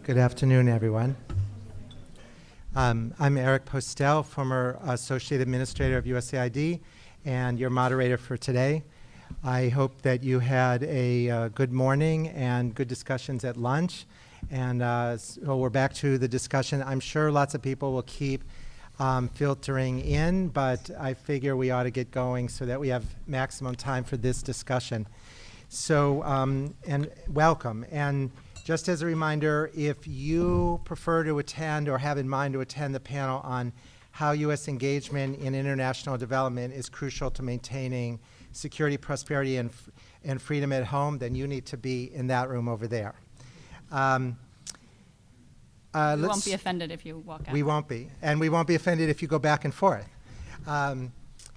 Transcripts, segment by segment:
Good afternoon, everyone. I'm Eric Postel, former Associate Administrator of USAID, and your moderator for today. I hope that you had a good morning and good discussions at lunch. And so we're back to the discussion. I'm sure lots of people will keep filtering in, but I figure we ought to get going so that we have maximum time for this discussion. So, and welcome. And just as a reminder, if you prefer to attend or have in mind to attend the panel on how U.S. engagement in international development is crucial to maintaining security, prosperity, and freedom at home, then you need to be in that room over there. We won't be offended if you walk out. We won't be. And we won't be offended if you go back and forth.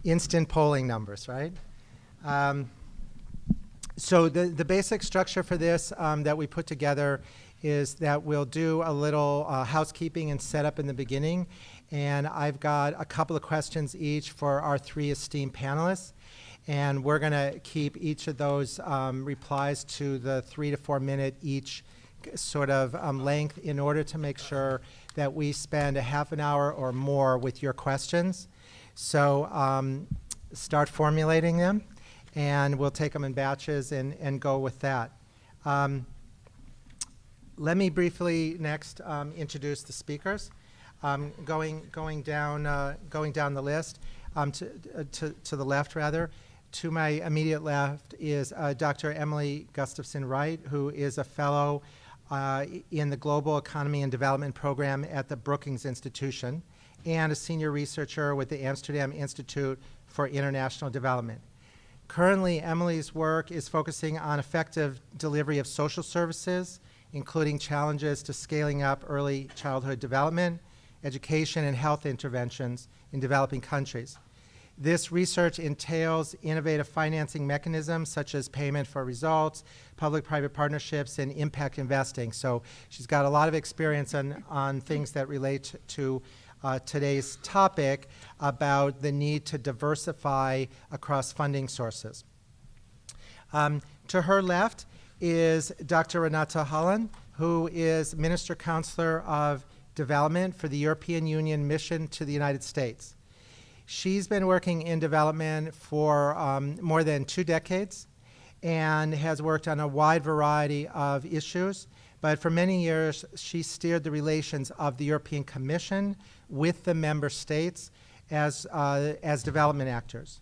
Instant polling numbers, right? So the basic structure for this that we put together is that we'll do a little housekeeping and setup in the beginning. And I've got a couple of questions each for our three esteemed panelists. And we're going to keep each of those replies to the 3 to 4 minute each sort of length in order to make sure that we spend a half an hour or more with your questions. So start formulating them, and we'll take them in batches and go with that. Let me briefly next introduce the speakers. Going down the list, to the left rather. To my immediate left is Dr. Emily Gustafson-Wright, who is a fellow in the Global Economy and Development Program at the Brookings Institution and a senior researcher with the Amsterdam Institute for International Development. Currently, Emily's work is focusing on effective delivery of social services, including challenges to scaling up early childhood development, education, and health interventions in developing countries. This research entails innovative financing mechanisms such as payment for results, public-private partnerships, and impact investing. So she's got a lot of experience on things that relate to today's topic about the need to diversify across funding sources. To her left is Dr. Renata Holland, who is Minister Counselor of Development for the European Union Mission to the United States. She's been working in development for more than 2 decades and has worked on a wide variety of issues. But for many years, she steered the relations of the European Commission with the member states as development actors.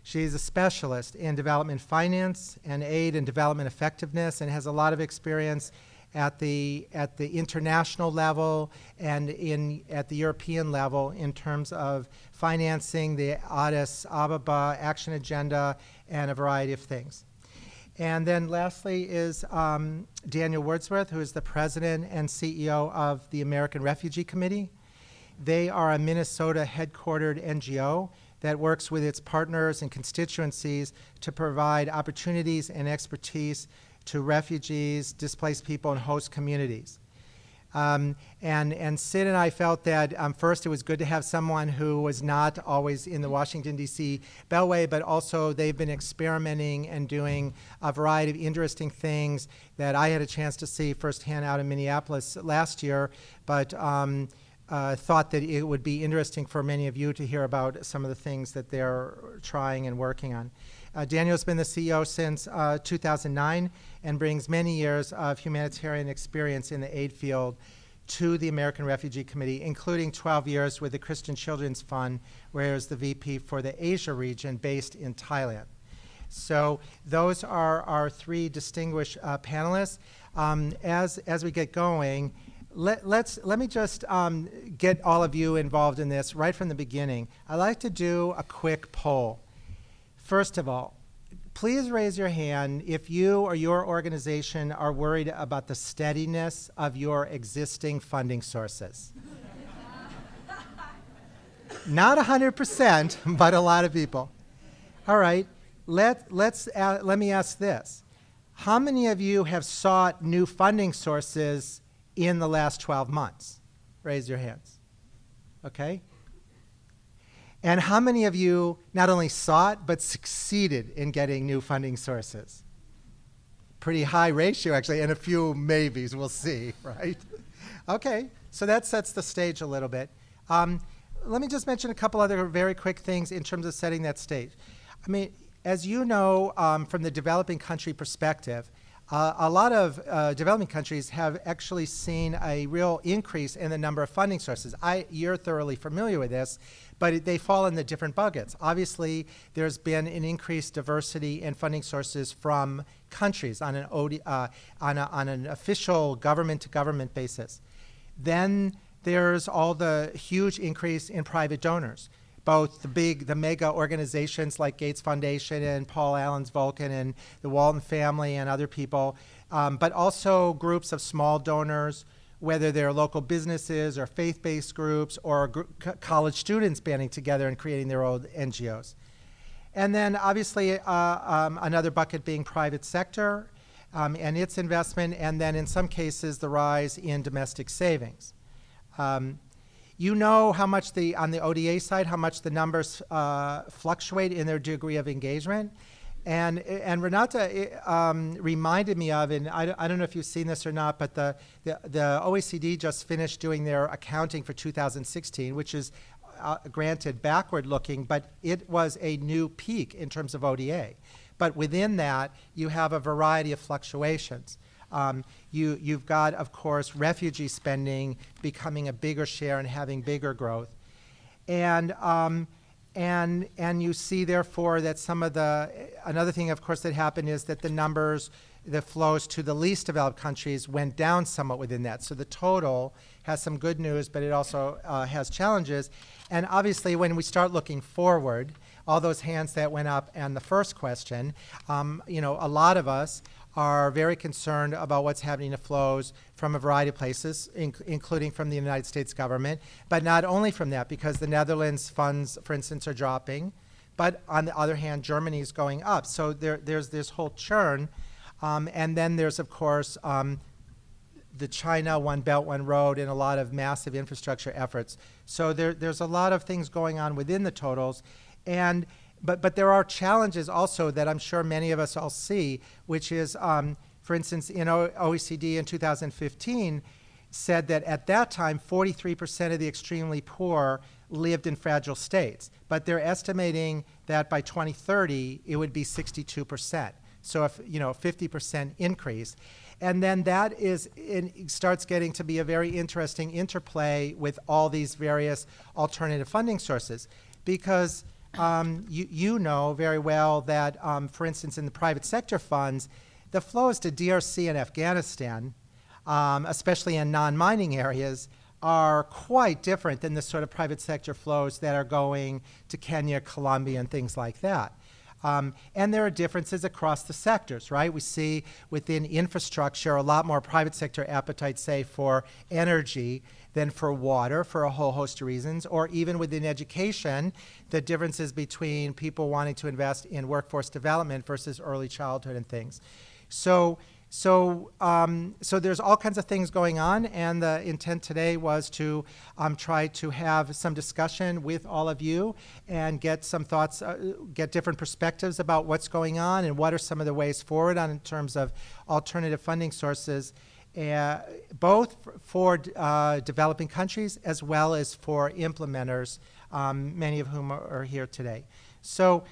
She's a specialist in development finance and aid and development effectiveness and has a lot of experience at the international level and at the European level in terms of financing the Addis Ababa Action Agenda and a variety of things. And then lastly is Daniel Wordsworth, who is the president and CEO of the American Refugee Committee. They are a Minnesota headquartered NGO that works with its partners and constituencies to provide opportunities and expertise to refugees, displaced people, and host communities. And Sid and I felt that first it was good to have someone who was not always in the Washington, D.C. Beltway, but also they've been experimenting and doing a variety of interesting things that I had a chance to see firsthand out in Minneapolis last year, but thought that it would be interesting for many of you to hear about some of the things that they're trying and working on. Daniel's been the CEO since 2009 and brings many years of humanitarian experience in the aid field to the American Refugee Committee, including 12 years with the Christian Children's Fund, where he was the VP for the Asia region based in Thailand. So those are our three distinguished panelists. As we get going, let me just get all of you involved in this right from the beginning. I'd like to do a quick poll. First of all, please raise your hand if you or your organization are worried about the steadiness of your existing funding sources. Not 100%, but a lot of people. All right, let me ask this. How many of you have sought new funding sources in the last 12 months? Raise your hands. Okay. And how many of you not only sought, but succeeded in getting new funding sources? Pretty high ratio, actually, and a few maybes, we'll see, right? Okay, so that sets the stage a little bit. Let me just mention a couple other very quick things in terms of setting that stage. I mean, as you know, from the developing country perspective, a lot of developing countries have actually seen a real increase in the number of funding sources. You're thoroughly familiar with this, but they fall in the different buckets. Obviously, there's been an increased diversity in funding sources from countries on an official government-to-government basis. Then there's all the huge increase in private donors, both the mega organizations like Gates Foundation and Paul Allen's Vulcan and the Walton family and other people, but also groups of small donors, whether they're local businesses or faith-based groups or college students banding together and creating their own NGOs. And then obviously another bucket being private sector and its investment, and then in some cases the rise in domestic savings. You know how much on the ODA side, how much the numbers fluctuate in their degree of engagement. And Renata reminded me of, and I don't know if you've seen this or not, but the OECD just finished doing their accounting for 2016, which is granted backward looking, but it was a new peak in terms of ODA. But within that, you have a variety of fluctuations. You've got, of course, refugee spending becoming a bigger share and having bigger growth. And you see, therefore, that another thing, of course, that happened is that the flows to the least developed countries went down somewhat within that. So the total has some good news, but it also has challenges. And obviously, when we start looking forward, all those hands that went up and the first question, a lot of us are very concerned about what's happening to flows from a variety of places, including from the United States government, but not only from that, because the Netherlands funds, for instance, are dropping, but on the other hand, Germany is going up. So there's this whole churn, and then there's, of course, the China One Belt, One Road and a lot of massive infrastructure efforts. So there's a lot of things going on within the totals, But there are challenges also that I'm sure many of us all see, which is, for instance, OECD in 2015 said that at that time, 43% of the extremely poor lived in fragile states. But they're estimating that by 2030, it would be 62%. So a 50% increase. And then it starts getting to be a very interesting interplay with all these various alternative funding sources. Because you know very well that, for instance, in the private sector funds, the flows to DRC and Afghanistan, especially in non-mining areas, are quite different than the sort of private sector flows that are going to Kenya, Colombia, and things like that. And there are differences across the sectors, right? We see within infrastructure a lot more private sector appetite, say, for energy than for water for a whole host of reasons, or even within education, the differences between people wanting to invest in workforce development versus early childhood and things. So there's all kinds of things going on, and the intent today was to try to have some discussion with all of you and get some thoughts, get different perspectives about what's going on and what are some of the ways forward in terms of alternative funding sources, both for developing countries as well as for implementers, many of whom are here today. So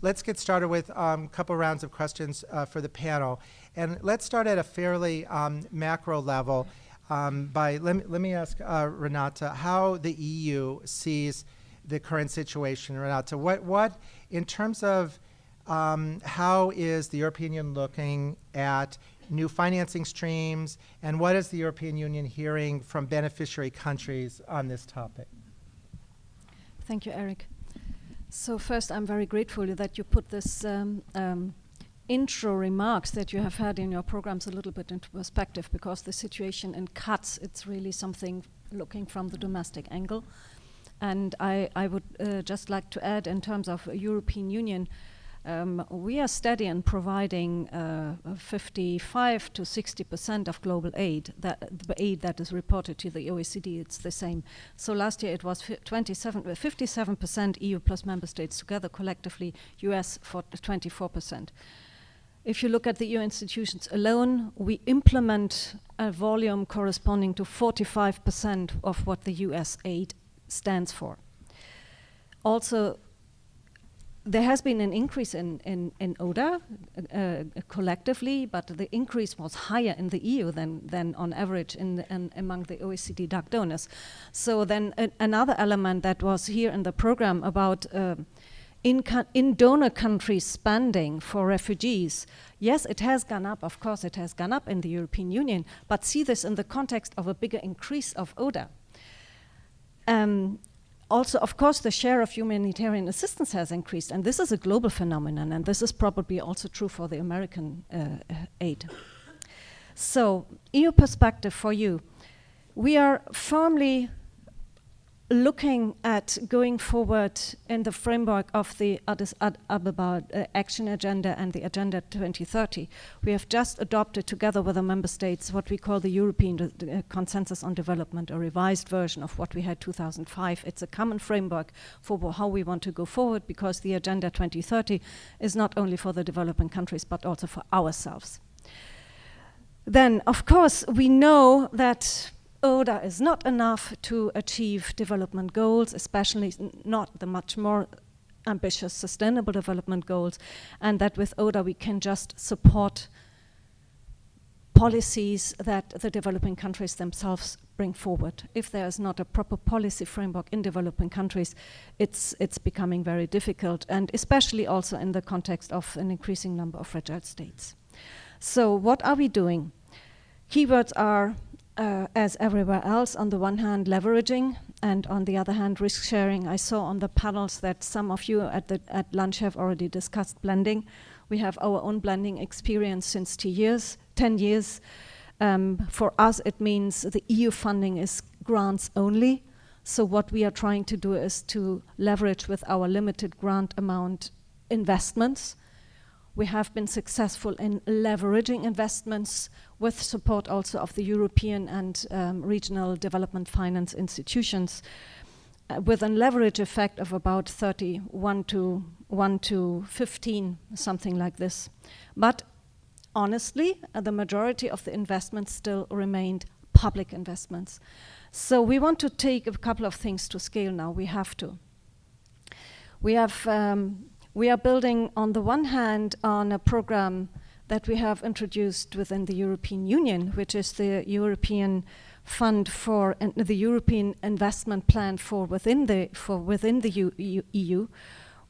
let's get started with a couple rounds of questions for the panel. And let's start at a fairly macro level let me ask Renata how the EU sees the current situation. Renata, what in terms of how is the European Union looking at new financing streams, and what is the European Union hearing from beneficiary countries on this topic? Thank you, Eric. So first, I'm very grateful that you put this intro remarks that you have had in your programs a little bit into perspective, because the situation in cuts, it's really something looking from the domestic angle. And I would just like to add, in terms of European Union, we are steady in providing 55 to 60% of global aid, the aid that is reported to the OECD. It's the same. So last year it was 57% EU plus member states together, collectively US for 24%. If you look at the EU institutions alone, we implement a volume corresponding to 45% of what the US aid stands for. Also, there has been an increase in ODA collectively, but the increase was higher in the EU than on average among the OECD DAC donors. So then another element that was here in the program about in donor countries spending for refugees, yes, it has gone up, of course it has gone up in the European Union, but see this in the context of a bigger increase of ODA. Also, of course, the share of humanitarian assistance has increased, and this is a global phenomenon, and this is probably also true for the American aid. So, EU perspective for you. We are firmly looking at going forward in the framework of the Addis Ababa Action Agenda and the Agenda 2030. We have just adopted together with the member states what we call the European Consensus on Development, a revised version of what we had 2005. It's a common framework for how we want to go forward, because the Agenda 2030 is not only for the developing countries but also for ourselves. Then, of course, we know that ODA is not enough to achieve development goals, especially not the much more ambitious sustainable development goals, and that with ODA we can just support policies that the developing countries themselves bring forward. If there is not a proper policy framework in developing countries, it's becoming very difficult, and especially also in the context of an increasing number of fragile states. So what are we doing? Keywords are as everywhere else, on the one hand leveraging, and on the other hand risk sharing. I saw on the panels that some of you at lunch have already discussed blending. We have our own blending experience since 10 years. For us it means the EU funding is grants only. So what we are trying to do is to leverage with our limited grant amount investments. We have been successful in leveraging investments with support also of the European and regional development finance institutions, with a leverage effect of about 31 to 1 to 15, something like this. But honestly, the majority of the investments still remained public investments. So we want to take a couple of things to scale now. We have to. We are building, on the one hand, on a program that we have introduced within the European Union, which is the European Fund for the European Investment Plan for within the EU,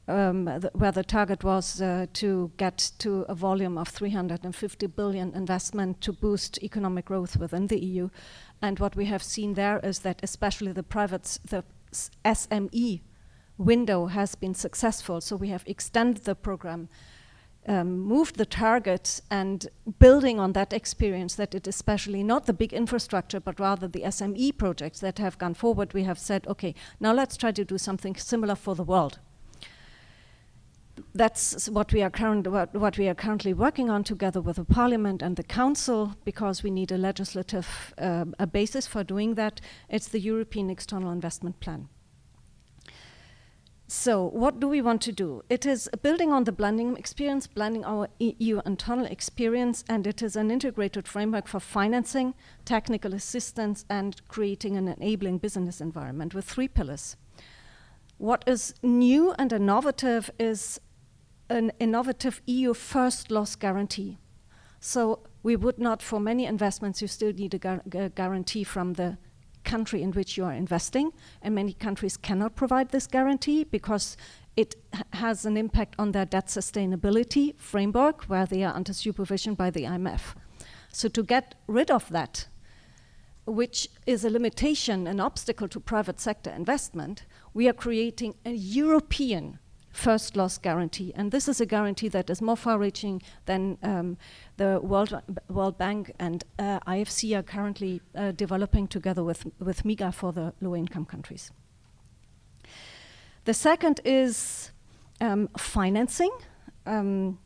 where the target was to get to a volume of 350 billion investment to boost economic growth within the EU. And what we have seen there is that especially the SME window has been successful. So we have extended the program, moved the target, and building on that experience, that it especially not the big infrastructure but rather the SME projects that have gone forward, we have said, okay, now let's try to do something similar for the world. That's what we are currently working on together with the Parliament and the Council, because we need a legislative a basis for doing that. It's the European External Investment Plan. So what do we want to do? It is building on the blending experience, blending our EU internal experience, and it is an integrated framework for financing, technical assistance, and creating an enabling business environment with 3 pillars. What is new and innovative is an innovative EU first loss guarantee. So we would not, for many investments, you still need a guarantee from the country in which you are investing, and many countries cannot provide this guarantee because it has an impact on their debt sustainability framework, where they are under supervision by the IMF. So to get rid of that, which is a limitation, an obstacle to private sector investment, we are creating a European first loss guarantee. And this is a guarantee that is more far-reaching than the World Bank and IFC are currently developing together with MIGA for the low-income countries. The second is financing. And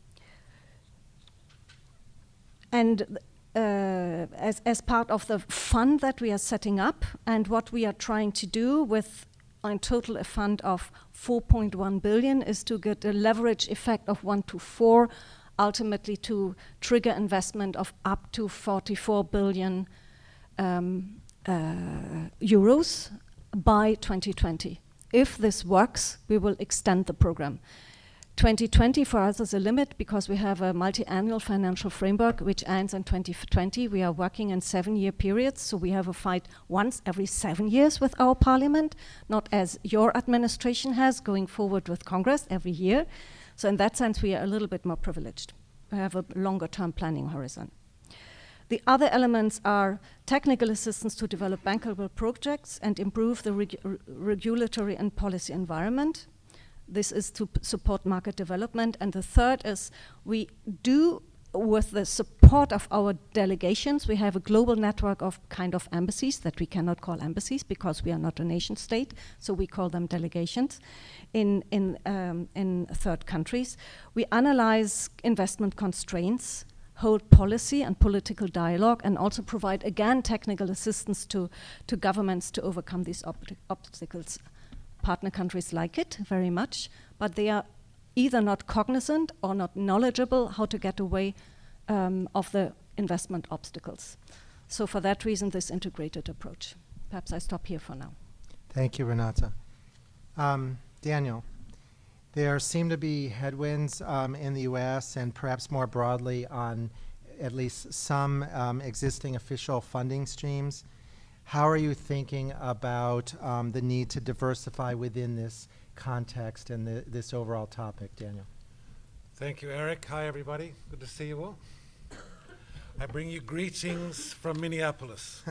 as part of the fund that we are setting up, and what we are trying to do with in total a fund of 4.1 billion is to get a leverage effect of 1 to 4 ultimately to trigger investment of up to 44 billion euros by 2020. If this works, we will extend the program. 2020 for us is a limit because we have a multi-annual financial framework which ends in 2020. We are working in 7-year periods, so we have a fight once every 7 years with our parliament, not as your administration has going forward with Congress every year. So in that sense, we are a little bit more privileged. We have a longer term planning horizon. The other elements are technical assistance to develop bankable projects and improve the regulatory and policy environment. This is to support market development. And the third is we do, with the support of our delegations, we have a global network of kind of embassies that we cannot call embassies because we are not a nation state, so we call them delegations in third countries. We analyze investment constraints, hold policy and political dialogue, and also provide, again, technical assistance to governments to overcome these obstacles. Partner countries like it very much, but they are either not cognizant or not knowledgeable how to get away of the investment obstacles. So for that reason, this integrated approach. Perhaps I stop here for now. Thank you, Renata. Daniel, there seem to be headwinds in the U.S. and perhaps more broadly on at least some existing official funding streams. How are you thinking about the need to diversify within this context and this overall topic, Daniel? Thank you, Eric. Hi, everybody. Good to see you all. I bring you greetings from Minneapolis.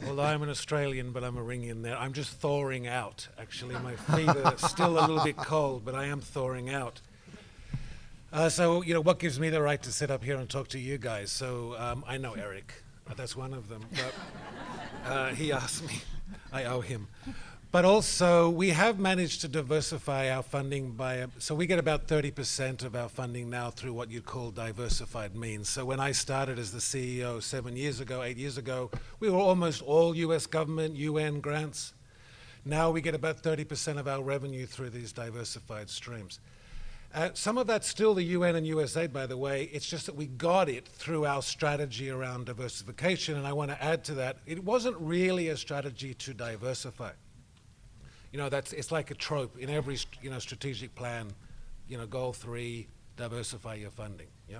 Although I'm an Australian, but I'm a ring in there. I'm just thawing out, actually. My feet are still a little bit cold, but I am thawing out. So, what gives me the right to sit up here and talk to you guys? So, I know Eric. That's one of them. But he asked me. I owe him. But also, we have managed to diversify our funding by, so we get about 30% of our funding now through what you'd call diversified means. So when I started as the CEO 8 years ago, we were almost all US government, UN grants. Now we get about 30% of our revenue through these diversified streams. Some of that's still the UN and USAID, by the way. It's just that we got it through our strategy around diversification. And I want to add to that, it wasn't really a strategy to diversify. It's like a trope in every strategic plan. Goal 3, diversify your funding. Yeah.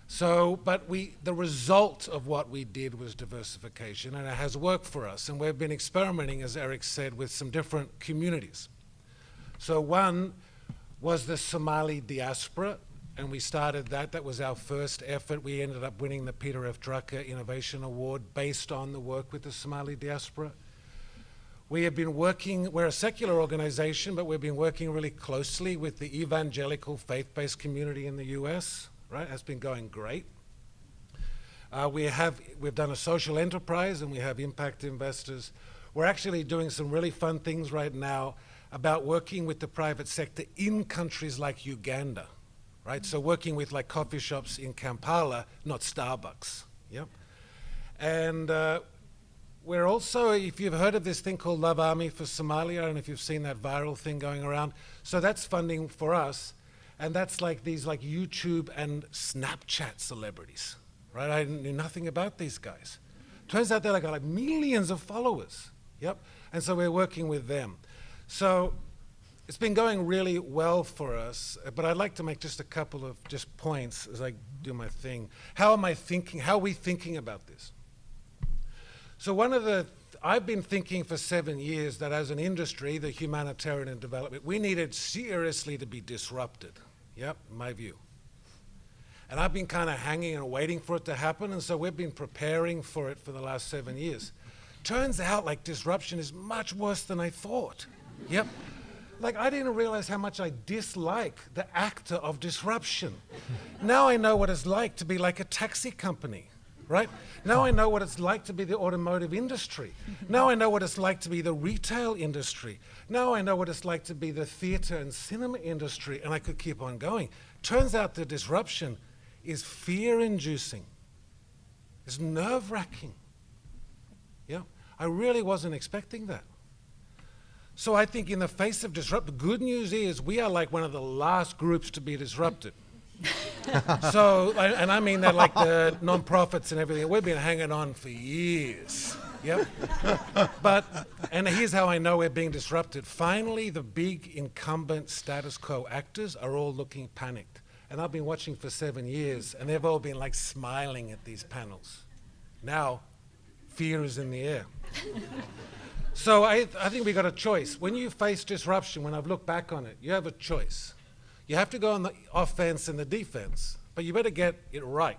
So, but the result of what we did was diversification, and it has worked for us. And we've been experimenting, as Eric said, with some different communities. So one was the Somali diaspora, and we started that. That was our first effort. We ended up winning the Peter F. Drucker Innovation Award based on the work with the Somali diaspora. We have been working, we're a secular organization, but we've been working really closely with the evangelical faith-based community in the US, right? That's been going great. We've done a social enterprise and we have impact investors. We're actually doing some really fun things right now about working with the private sector in countries like Uganda, right? So working with like coffee shops in Kampala, not Starbucks, yep. And we're also, if you've heard of this thing called Love Army for Somalia, I don't know if you've seen that viral thing going around. So that's funding for us, and that's like these like YouTube and Snapchat celebrities, right? I knew nothing about these guys. Turns out they've got like millions of followers, yep. And so we're working with them. So it's been going really well for us, but I'd like to make just a couple of just points as I do my thing. How are we thinking about this? So I've been thinking for 7 years that as an industry, the humanitarian and development, we needed seriously to be disrupted. Yep, my view. And I've been kind of hanging and waiting for it to happen, and so we've been preparing for it for the last 7 years. Turns out like disruption is much worse than I thought. Yep. Like I didn't realize how much I dislike the actor of disruption. Now I know what it's like to be like a taxi company. Right? Now I know what it's like to be the automotive industry. Now I know what it's like to be the retail industry. Now I know what it's like to be the theater and cinema industry, and I could keep on going. Turns out the disruption is fear-inducing. It's nerve-wracking. Yeah, I really wasn't expecting that. So I think in the face of disruption, the good news is we are like one of the last groups to be disrupted. So, and I mean that like the non-profits and everything, we've been hanging on for years. Yep. And here's how I know we're being disrupted. Finally, the big incumbent status quo actors are all looking panicked. And I've been watching for 7 years, and they've all been like smiling at these panels. Now, fear is in the air. So I think we got a choice. When you face disruption, when I've looked back on it, you have a choice. You have to go on the offense and the defense, but you better get it right.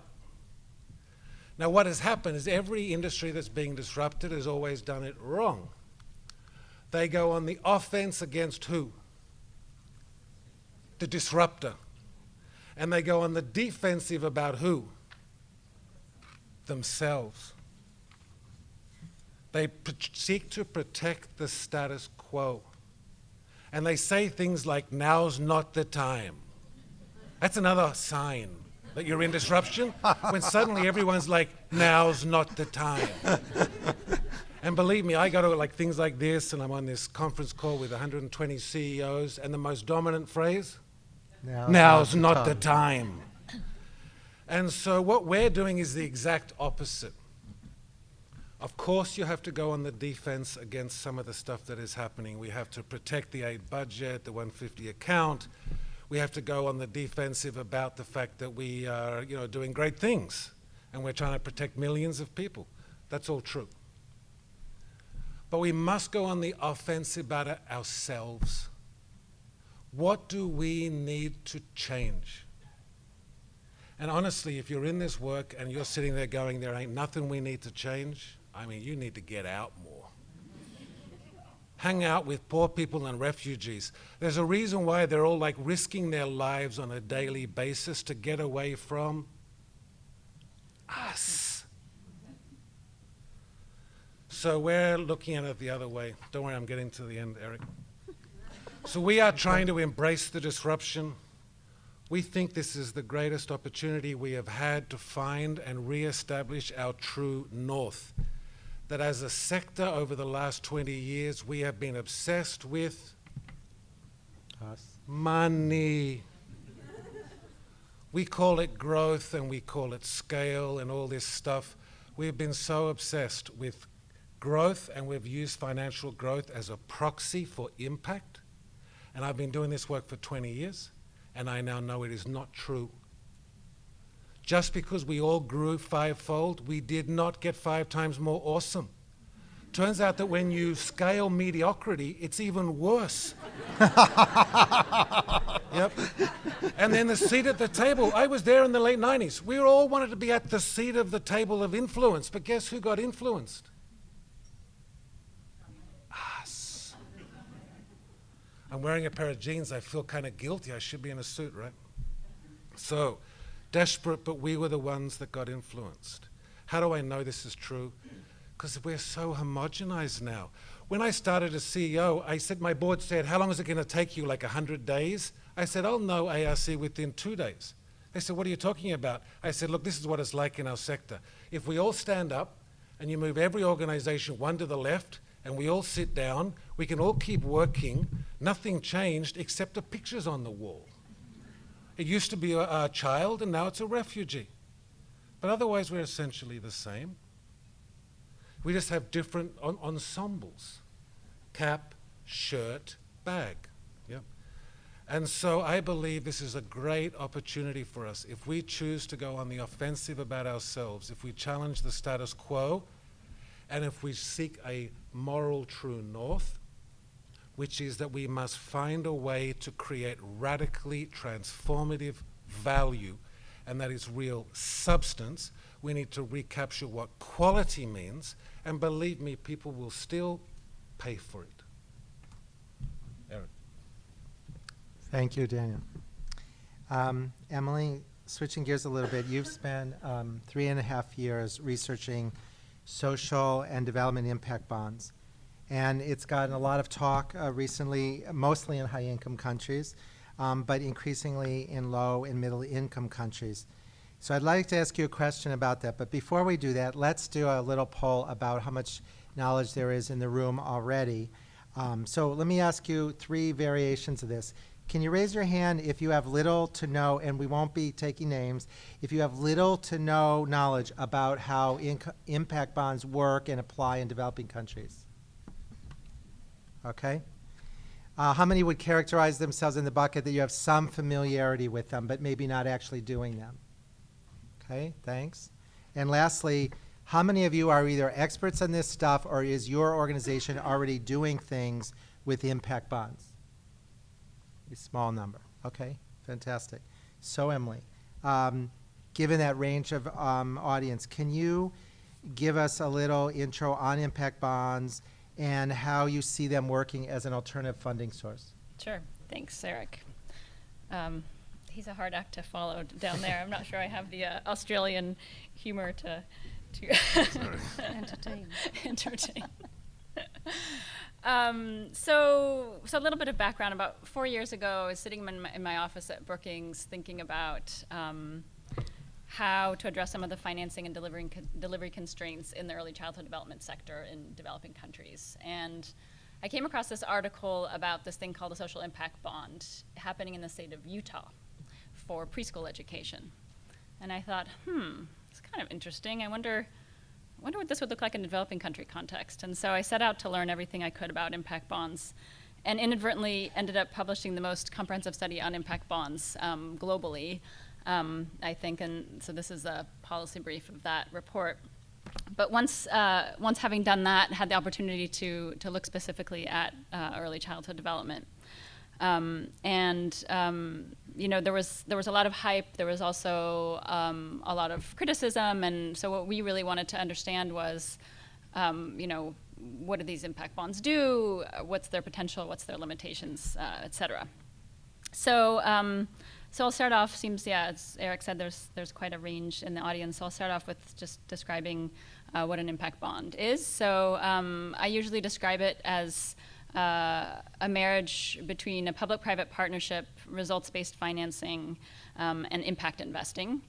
Now, what has happened is every industry that's being disrupted has always done it wrong. They go on the offense against who? The disruptor. And they go on the defensive about who? Themselves. They seek to protect the status quo. And they say things like, now's not the time. That's another sign that you're in disruption, when suddenly everyone's like, now's not the time. And believe me, I go to like things like this, and I'm on this conference call with 120 CEOs, and the most dominant phrase, now's not the time. And so what we're doing is the exact opposite. Of course, you have to go on the defense against some of the stuff that is happening. We have to protect the aid budget, the 150 account. We have to go on the defensive about the fact that we are, doing great things, and we're trying to protect millions of people. That's all true. But we must go on the offensive about it ourselves. What do we need to change? And honestly, if you're in this work and you're sitting there going, there ain't nothing we need to change, I mean, you need to get out more. Hang out with poor people and refugees. There's a reason why they're all like risking their lives on a daily basis to get away from us. So we're looking at it the other way. Don't worry, I'm getting to the end, Eric. So we are trying to embrace the disruption. We think this is the greatest opportunity we have had to find and reestablish our true north. That as a sector over the last 20 years, we have been obsessed with money. We call it growth and we call it scale and all this stuff. We've been so obsessed with growth, and we've used financial growth as a proxy for impact. And I've been doing this work for 20 years, and I now know it is not true. Just because we all grew fivefold, we did not get 5 times more awesome. Turns out that when you scale mediocrity, it's even worse. Yep. And then the seat at the table. I was there in the late 90s. We all wanted to be at the seat of the table of influence, but guess who got influenced? Us. I'm wearing a pair of jeans. I feel kind of guilty. I should be in a suit, right? So, desperate, but we were the ones that got influenced. How do I know this is true? Because we're so homogenized now. When I started as CEO, my board said, how long is it going to take you, like 100 days? I said, I'll know ARC within 2 days. They said, what are you talking about? I said, look, this is what it's like in our sector. If we all stand up and you move every organization one to the left and we all sit down, we can all keep working. Nothing changed except the pictures on the wall. It used to be a child, and now it's a refugee. But otherwise, we're essentially the same. We just have different ensembles. Cap, shirt, bag. Yep. And so I believe this is a great opportunity for us. If we choose to go on the offensive about ourselves, if we challenge the status quo, and if we seek a moral true north, which is that we must find a way to create radically transformative value, and that is real substance. We need to recapture what quality means, and believe me, people will still pay for it. Eric. Thank you, Daniel. Emily, switching gears a little bit, you've spent 3.5 years researching social and development impact bonds. And it's gotten a lot of talk recently, mostly in high-income countries, but increasingly in low and middle-income countries. So I'd like to ask you a question about that. But before we do that, let's do a little poll about how much knowledge there is in the room already. So let me ask you 3 variations of this. Can you raise your hand if you have little to no, and we won't be taking names, if you have little to no knowledge about how impact bonds work and apply in developing countries? Okay. How many would characterize themselves in the bucket that you have some familiarity with them, but maybe not actually doing them? Okay, thanks. And lastly, how many of you are either experts on this stuff, or is your organization already doing things with impact bonds? A small number. Okay, fantastic. So Emily, given that range of audience, can you give us a little intro on impact bonds and how you see them working as an alternative funding source? Sure. Thanks, Eric. He's a hard act to follow down there. I'm not sure I have the Australian humor to Entertain. entertain. So a little bit of background. About 4 years ago, I was sitting in my office at Brookings thinking about how to address some of the financing and delivery constraints in the early childhood development sector in developing countries. And I came across this article about this thing called a social impact bond happening in the state of Utah for preschool education. And I thought, it's kind of interesting. I wonder what this would look like in a developing country context. And so I set out to learn everything I could about impact bonds, and inadvertently ended up publishing the most comprehensive study on impact bonds globally, I think. And so this is a policy brief of that report. But once having done that, had the opportunity to look specifically at early childhood development. There was a lot of hype. There was also a lot of criticism, and so what we really wanted to understand was, what do these impact bonds do? What's their potential? What's their limitations, et cetera. So I'll start off. As Eric said, there's quite a range in the audience. So I'll start off with just describing what an impact bond is. So I usually describe it as a marriage between a public-private partnership, results-based financing, and impact investing.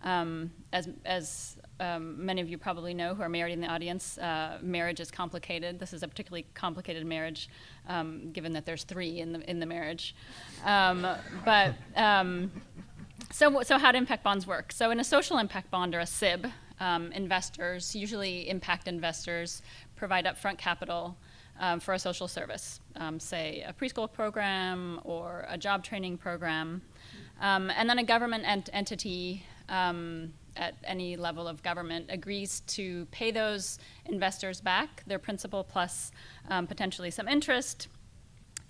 As many of you probably know who are married in the audience, marriage is complicated. This is a particularly complicated marriage, given that there's 3 in the marriage. So how do impact bonds work? So in a social impact bond, or a SIB, investors, usually impact investors, provide upfront capital for a social service, say a preschool program or a job training program. And then a government entity at any level of government agrees to pay those investors back, their principal plus potentially some interest,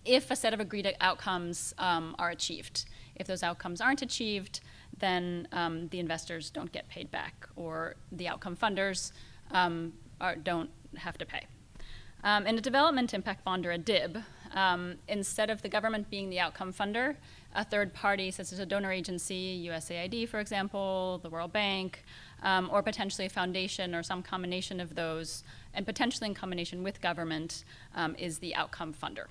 if a set of agreed don't are achieved. If those outcomes aren't achieved, then the investors don't get paid back, or the outcome funders don't have to pay. In a development impact bond, or a DIB, instead of the government being the outcome funder, a third party, such as a donor agency, USAID, for example, the World Bank, or potentially a foundation or some combination of those, and potentially in combination with government, is the outcome funder.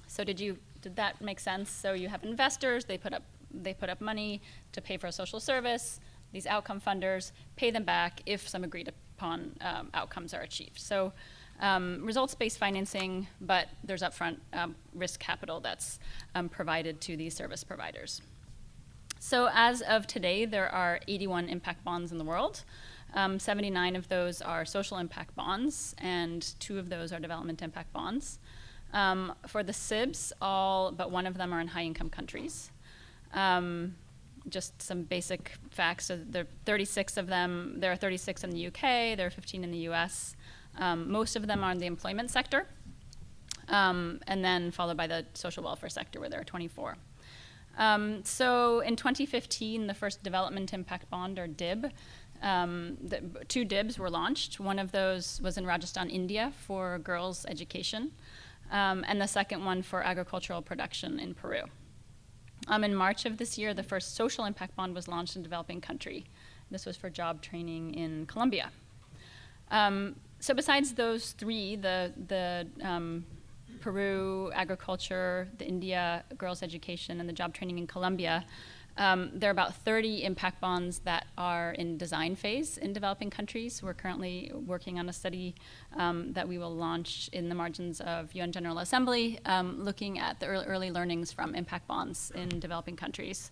So did that make sense? So you have investors, they put up money to pay for a social service. These outcome funders pay them back if some agreed upon outcomes are achieved. So results-based financing, but there's upfront risk capital that's provided to these service providers. So as of today, there are 81 impact bonds in the world. 79 of those are social impact bonds, and 2 of those are development impact bonds. For the SIBs, all but 1 of them are in high-income countries. Just some basic facts. So there are 36 of them. There are 36 in the UK. There are 15 in the US. Most of them are in the employment sector, and then followed by the social welfare sector, where there are 24. So in 2015, the first development impact bond, or DIB, 2 DIBs were launched. One of those was in Rajasthan, India, for girls' education, and the second one for agricultural production in Peru. In March of this year, the first social impact bond was launched in a developing country. This was for job training in Colombia. So besides those 3, the Peru agriculture, the India girls' education, and the job training in Colombia, There are about 30 impact bonds that are in design phase in developing countries. We're currently working on a study that we will launch in the margins of UN General Assembly, looking at the early learnings from impact bonds in developing countries.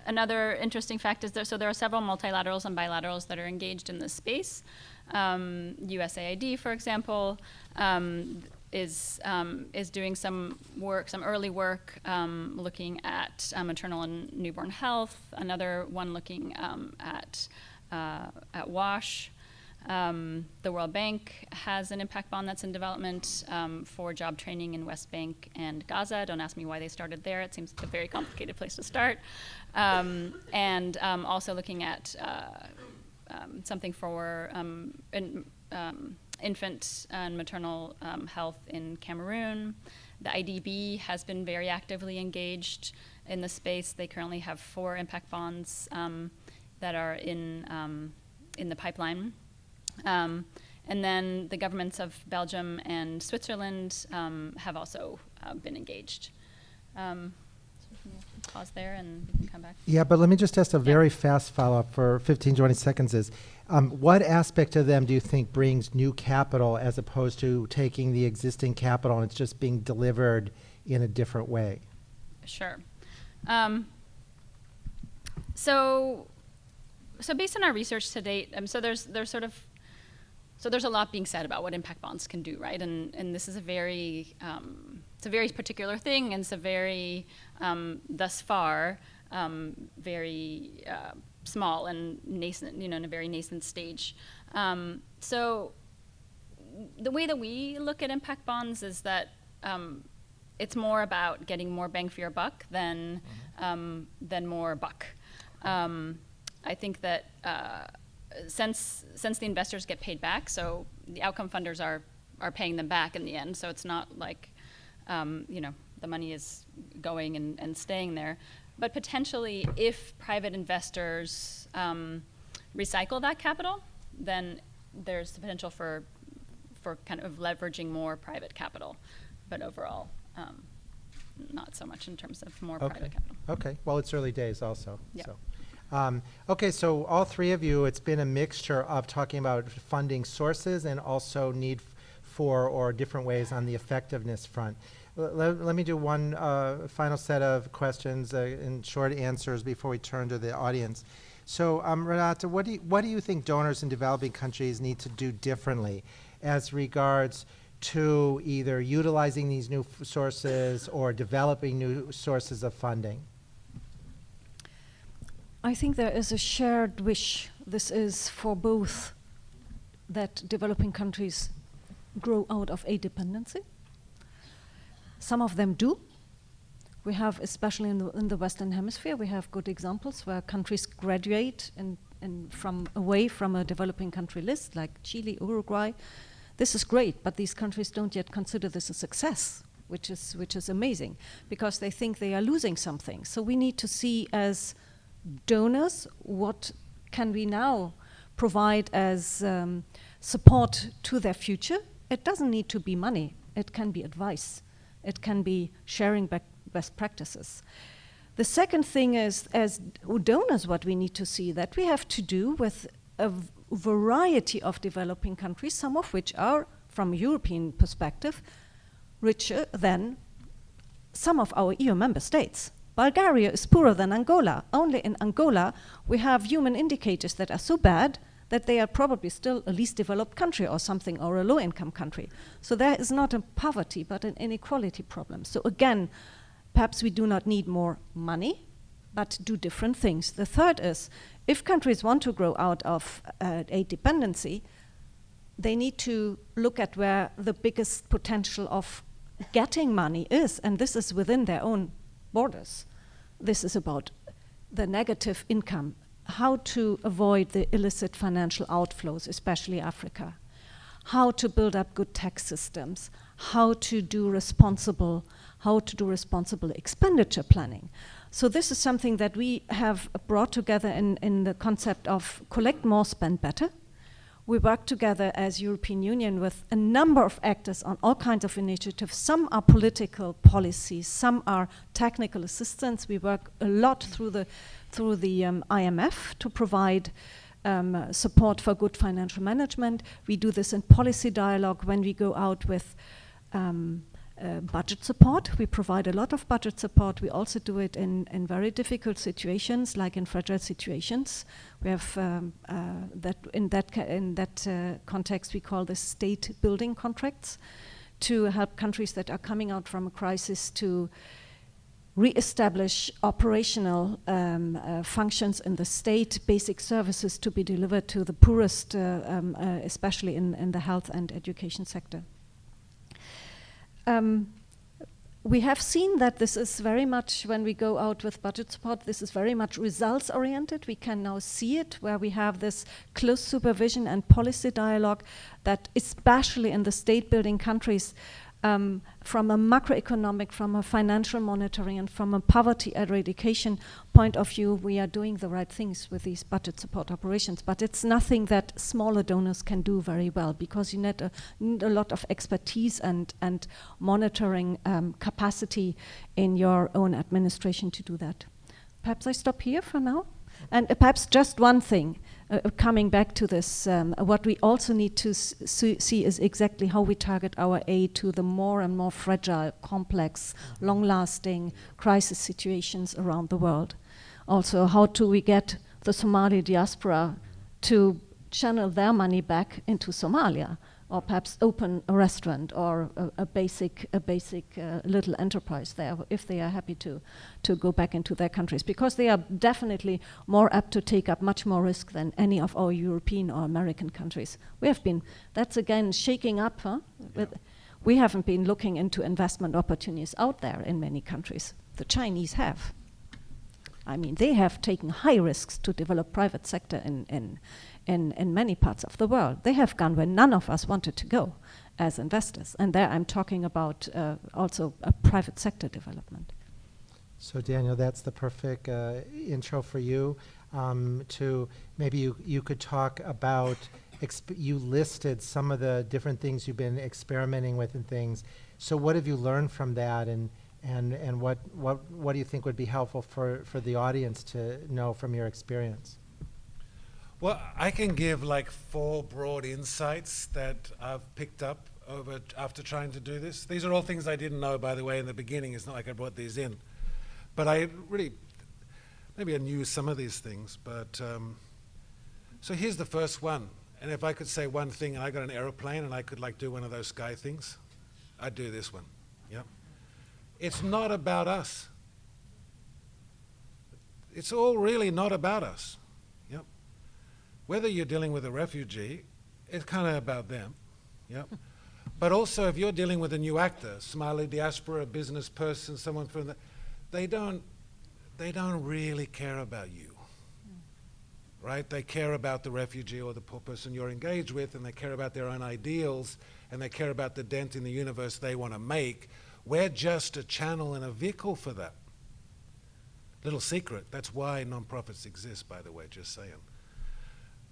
Another interesting fact is there are several multilaterals and bilaterals that are engaged in this space. USAID, for example, is doing some work, some early work, looking at maternal and newborn health. Another one looking at WASH. The World Bank has an impact bond that's in development for job training in West Bank and Gaza. Don't ask me why they started there. It seems like a very complicated place to start. And also looking at something for infant and maternal health in Cameroon. The IDB has been very actively engaged in the space. They currently have 4 impact bonds that are in the pipeline. And then the governments of Belgium and Switzerland have also been engaged. So we can pause there and we can come back. Yeah, but let me just ask a very fast follow-up for 15, 20 seconds is, what aspect of them do you think brings new capital as opposed to taking the existing capital and it's just being delivered in a different way? Sure. So based on our research to date, there's a lot being said about what impact bonds can do, right? And this is a very particular thing, and it's a very thus far very small and nascent, in a very nascent stage. So the way that we look at impact bonds is that it's more about getting more bang for your buck than more buck. I think that since the investors get paid back, so the outcome funders are paying them back in the end. So it's not like the money is going and staying there. But potentially, if private investors recycle that capital, then there's the potential for kind of leveraging more private capital. But overall, not so much in terms of more private capital. Okay. Well, it's early days also. Yeah. So. Okay, so all three of you, it's been a mixture of talking about funding sources and also need for or different ways on the effectiveness front. Let me do one final set of questions and short answers before we turn to the audience. So, Renata, what do you think donors in developing countries need to do differently as regards to either utilizing these new sources or developing new sources of funding? I think there is a shared wish. This is for both that developing countries grow out of aid dependency. Some of them do. We have, especially in the Western Hemisphere, we have good examples where countries graduate from away from a developing country list, like Chile, Uruguay. This is great, but these countries don't yet consider this a success, which is amazing, because they think they are losing something. So we need to see as donors, what can we now provide as support to their future? It doesn't need to be money. It can be advice. It can be sharing best practices. The second thing is, as donors, what we need to see that we have to do with a variety of developing countries, some of which are, from a European perspective, richer than some of our EU member states. Bulgaria is poorer than Angola. Only in Angola, we have human indicators that are so bad that they are probably still a least developed country or something, or a low-income country. So there is not a poverty, but an inequality problem. So again, perhaps we do not need more money, but do different things. The third is, if countries want to grow out of aid dependency, they need to look at where the biggest potential of getting money is, and this is within their own borders. This is about the negative income, how to avoid the illicit financial outflows, especially Africa, how to build up good tax systems, how to do responsible expenditure planning. So this is something that we have brought together in the concept of collect more, spend better, We work together as European Union with a number of actors on all kinds of initiatives. Some are political policies, some are technical assistance. We work a lot through the IMF to provide support for good financial management. We do this in policy dialogue when we go out with budget support. We provide a lot of budget support. We also do it in very difficult situations, like in fragile situations. We have in that context we call this state building contracts to help countries that are coming out from a crisis to re-establish operational functions in the state, basic services to be delivered to the poorest, especially in the health and education sector. We have seen that this is very much, when we go out with budget support, this is very much results oriented. We can now see it where we have this close supervision and policy dialogue that especially in the state building countries, from a macroeconomic, from a financial monitoring, and from a poverty eradication point of view, we are doing the right things with these budget support operations. But it's nothing that smaller donors can do very well, because you need a lot of expertise and monitoring capacity in your own administration to do that. Perhaps I stop here for now. And perhaps just one thing, coming back to this, what we also need to see is exactly how we target our aid to the more and more fragile, complex, long-lasting crisis situations around the world. Also, how do we get the Somali diaspora to channel their money back into Somalia, or perhaps open a restaurant or a basic little enterprise there, if they are happy to go back into their countries, because they are definitely more apt to take up much more risk than any of our European or American countries. We have been, that's again shaking up, huh? Yeah. We haven't been looking into investment opportunities out there in many countries. The Chinese have. I mean, they have taken high risks to develop private sector in many parts of the world. They have gone where none of us wanted to go as investors. And there I'm talking about also a private sector development. So Daniel, that's the perfect intro for you to maybe you could talk about, you listed some of the different things you've been experimenting with and things. So what have you learned from that, and what do you think would be helpful for the audience to know from your experience? Well, I can give like 4 broad insights that I've picked up after trying to do this. These are all things I didn't know, by the way, in the beginning. It's not like I brought these in. But I really, maybe I knew some of these things, but so here's the first one. And if I could say one thing, and I got an aeroplane and I could like do one of those sky things, I'd do this one. Yep. It's not about us. It's all really not about us. Yep. Whether you're dealing with a refugee, it's kind of about them. Yep. But also if you're dealing with a new actor, Somali diaspora, a business person, someone from the, they don't really care about you. Right? They care about the refugee or the poor person you're engaged with, and they care about their own ideals, and they care about the dent in the universe they want to make. We're just a channel and a vehicle for that. Little secret, that's why nonprofits exist, by the way, just saying.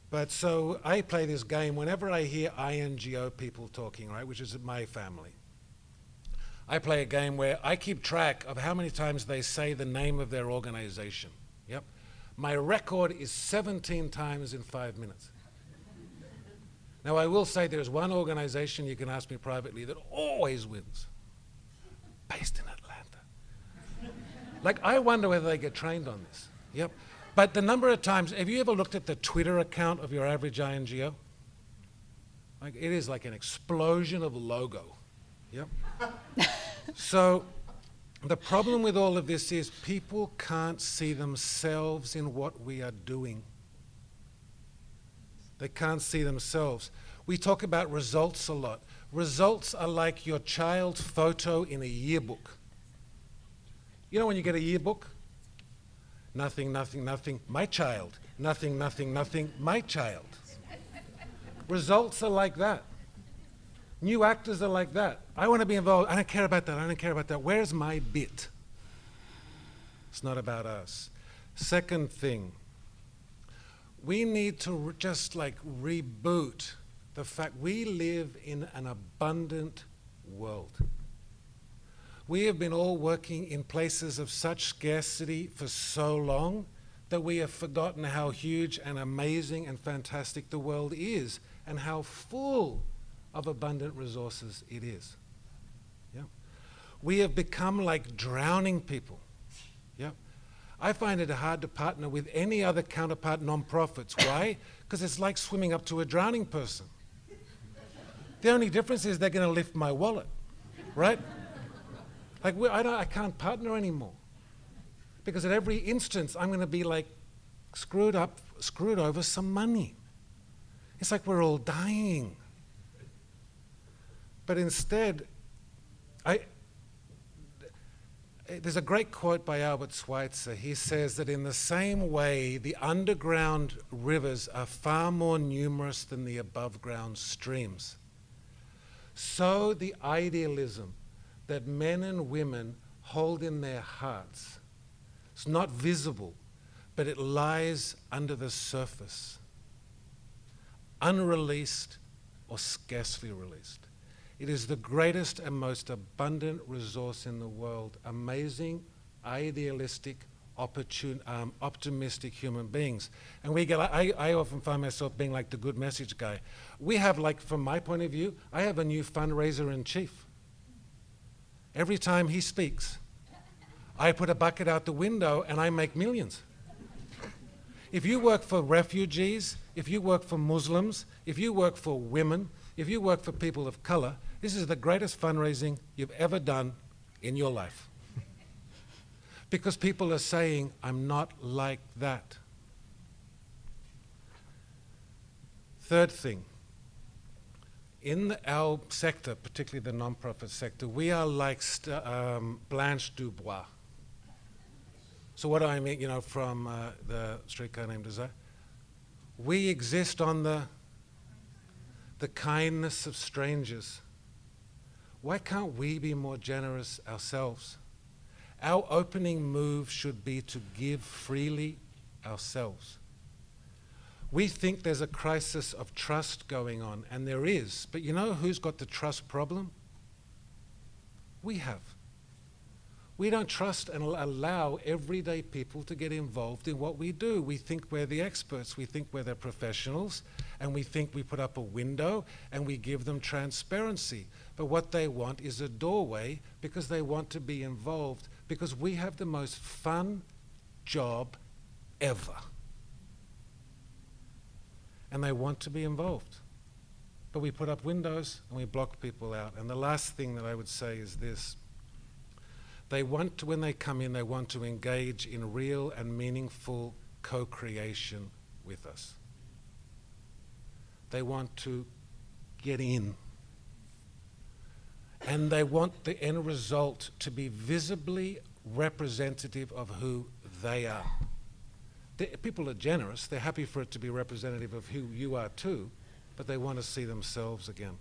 But so I play this game whenever I hear INGO people talking, right, which is my family. I play a game where I keep track of how many times they say the name of their organization. Yep. My record is 17 times in 5 minutes. Now I will say there's one organization, you can ask me privately, that always wins. Based in Atlanta. Like, I wonder whether they get trained on this. Yep. But the number of times, have you ever looked at the Twitter account of your average INGO? Like, it is like an explosion of logo. Yep. So the problem with all of this is people can't see themselves in what we are doing. They can't see themselves. We talk about results a lot. Results are like your child's photo in a yearbook. You know when you get a yearbook? Nothing, nothing, nothing, my child. Nothing, nothing, nothing, my child. Results are like that. New actors are like that. I want to be involved. I don't care about that. I don't care about that. Where's my bit? It's not about us. Second thing, we need to just like reboot the fact we live in an abundant world. We have been all working in places of such scarcity for so long that we have forgotten how huge and amazing and fantastic the world is and how full of abundant resources it is. Yeah. We have become like drowning people. Yeah. I find it hard to partner with any other counterpart non-profits. Why? Because it's like swimming up to a drowning person. The only difference is they're going to lift my wallet, right? Like I can't partner anymore. Because at every instance, I'm going to be like screwed over some money. It's like we're all dying. But instead, there's a great quote by Albert Schweitzer. He says that in the same way, the underground rivers are far more numerous than the above ground streams. So the idealism that men and women hold in their hearts, it's not visible, but it lies under the surface, unreleased or scarcely released. It is the greatest and most abundant resource in the world. Amazing, idealistic, optimistic human beings. And I often find myself being like the good message guy. We have, like, from my point of view, I have a new fundraiser in chief. Every time he speaks, I put a bucket out the window and I make millions. If you work for refugees, if you work for Muslims, if you work for women, if you work for people of color, this is the greatest fundraising you've ever done in your life. Because people are saying, I'm not like that. Third thing, in our sector, particularly the nonprofit sector, we are like Blanche Dubois. So what do I mean, from the streetcar named Desire? We exist on the kindness of strangers. Why can't we be more generous ourselves? Our opening move should be to give freely ourselves. We think there's a crisis of trust going on, and there is, but you know who's got the trust problem? We have. We don't trust and allow everyday people to get involved in what we do. We think we're the experts, we think we're the professionals, and we think we put up a window and we give them transparency. But what they want is a doorway because they want to be involved, because we have the most fun job ever. And they want to be involved. But we put up windows and we block people out. And the last thing that I would say is this. They want to, when they come in, they want to engage in real and meaningful co-creation with us. They want to get in. And they want the end result to be visibly representative of who they are. People are generous. They're happy for it to be representative of who you are too, but they want to see themselves again.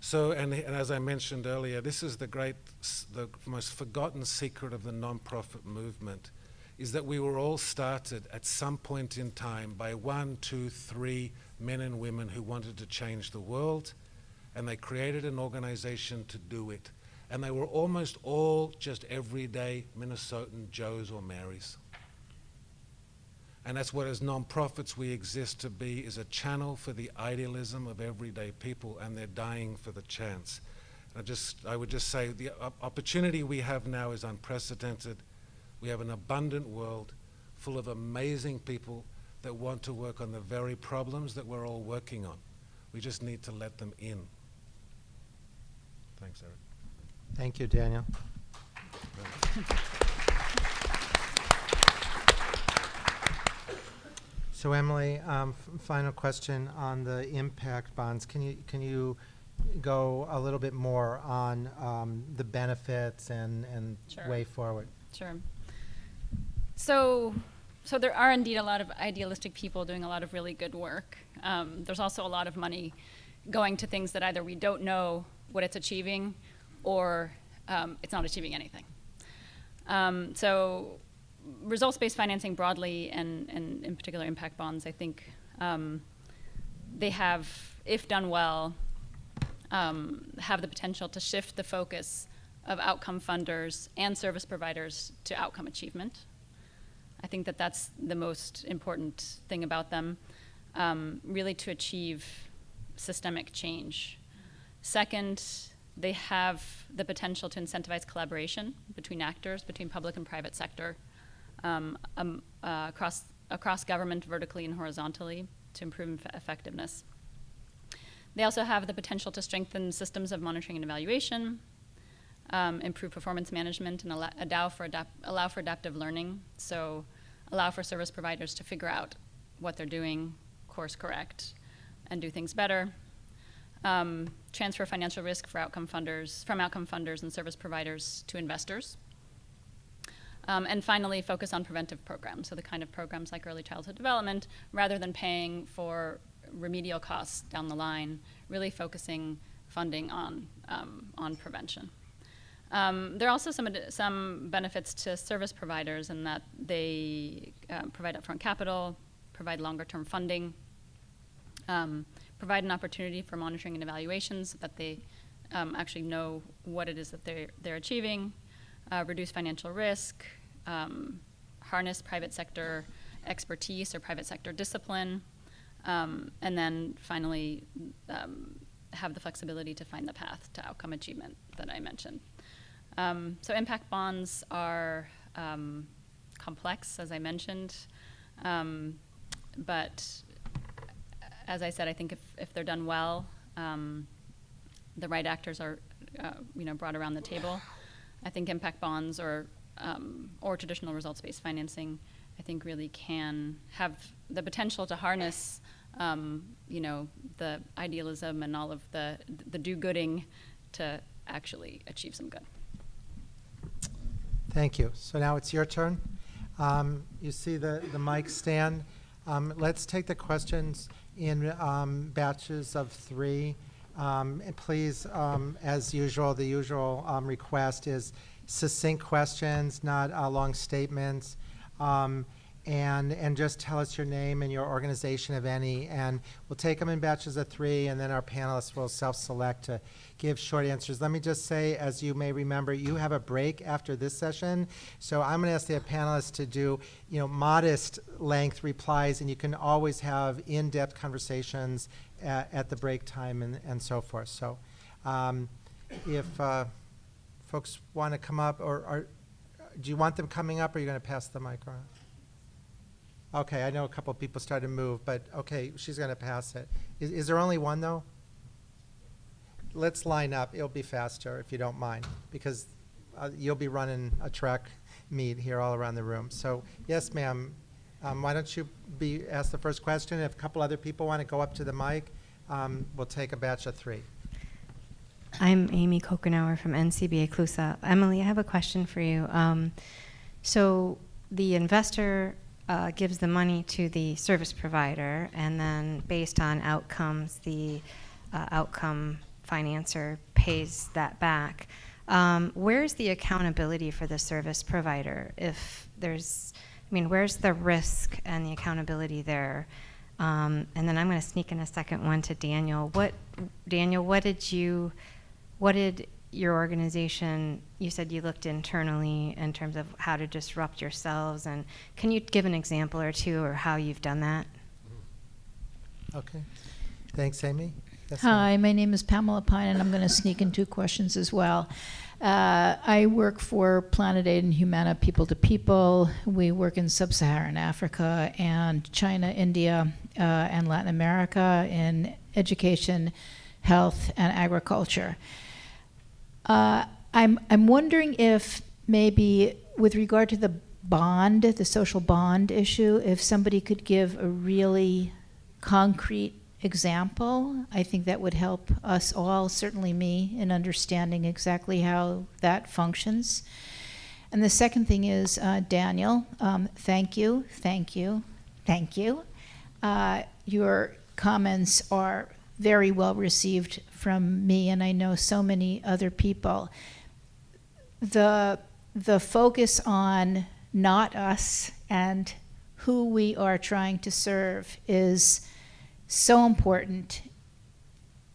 So, and as I mentioned earlier, this is the most forgotten secret of the nonprofit movement, is that we were all started at some point in time by 1, 2, 3 men and women who wanted to change the world, and they created an organization to do it. And they were almost all just everyday Minnesotan Joes or Marys. And that's what, as nonprofits, we exist to be, is a channel for the idealism of everyday people, and they're dying for the chance. And I would just say the opportunity we have now is unprecedented. We have an abundant world full of amazing people that want to work on the very problems that we're all working on. We just need to let them in. Thanks, Eric. Thank you, Daniel. So Emily, final question on the impact bonds. Can you go a little bit more on the benefits and Sure. way forward? Sure. So there are indeed a lot of idealistic people doing a lot of really good work. There's also a lot of money going to things that either we don't know what it's achieving or it's not achieving anything. So results-based financing broadly, and in particular impact bonds, I think they have, if done well, have the potential to shift the focus of outcome funders and service providers to outcome achievement. I think that that's the most important thing about them, really to achieve systemic change. Second, they have the potential to incentivize collaboration between actors, between public and private sector, across government, vertically and horizontally, to improve effectiveness. They also have the potential to strengthen systems of monitoring and evaluation, improve performance management, and allow for adaptive learning. So allow for service providers to figure out what they're doing, course correct, and do things better. Transfer financial risk from outcome funders and service providers to investors. And finally, focus on preventive programs, so the kind of programs like early childhood development, rather than paying for remedial costs down the line, really focusing funding on prevention. There are also some benefits to service providers in that they provide upfront capital, provide longer-term funding, provide an opportunity for monitoring and evaluations so that they actually know what it is that they're achieving, reduce financial risk, harness private sector expertise or private sector discipline, and then finally have the flexibility to find the path to outcome achievement that I mentioned. So impact bonds are complex, as I mentioned, but as I said, I think if they're done well, the right actors are brought around the table. I think impact bonds or traditional results-based financing, I think, really can have the potential to harness the idealism and all of the do-gooding to actually achieve some good. Thank you. So now it's your turn. You see the mic stand. Let's take the questions in batches of 3. And please, as usual, the usual request is succinct questions, not long statements. And just tell us your name and your organization, if any, and we'll take them in batches of 3, and then our panelists will self-select to give short answers. Let me just say, as you may remember, you have a break after this session, so I'm going to ask the panelists to do, modest length replies, and you can always have in-depth conversations at the break time and so forth. So if folks want to come up, or do you want them coming up, or are you going to pass the mic around? Okay, I know a couple of people started to move, but okay, she's going to pass it. Is there only one, though? Let's line up. It'll be faster, if you don't mind, because you'll be running a track meet here all around the room. So, yes, ma'am. Why don't you ask the first question? If a couple other people want to go up to the mic, we'll take a batch of 3. I'm Amy Kokenauer from NCBA CLUSA. Emily, I have a question for you. So the investor gives the money to the service provider, and then based on outcomes, the outcome financer pays that back. Where's the accountability for the service provider? Where's the risk and the accountability there? And then I'm going to sneak in a second one to Daniel. What did your organization, you said you looked internally in terms of how to disrupt yourselves, and can you give an example or two or how you've done that? Okay. Thanks, Amy. Yes, Hi, my name is Pamela Pine, and I'm going to sneak in 2 questions as well. I work for Planet Aid and Humana People to People. We work in Sub-Saharan Africa and China, India, and Latin America in education, health, and agriculture. I'm wondering if maybe with regard to the bond, the social bond issue, if somebody could give a really concrete example. I think that would help us all, certainly me, in understanding exactly how that functions. And the second thing is, Daniel, thank you. Your comments are very well received from me, and I know so many other people. The focus on not us and who we are trying to serve is so important.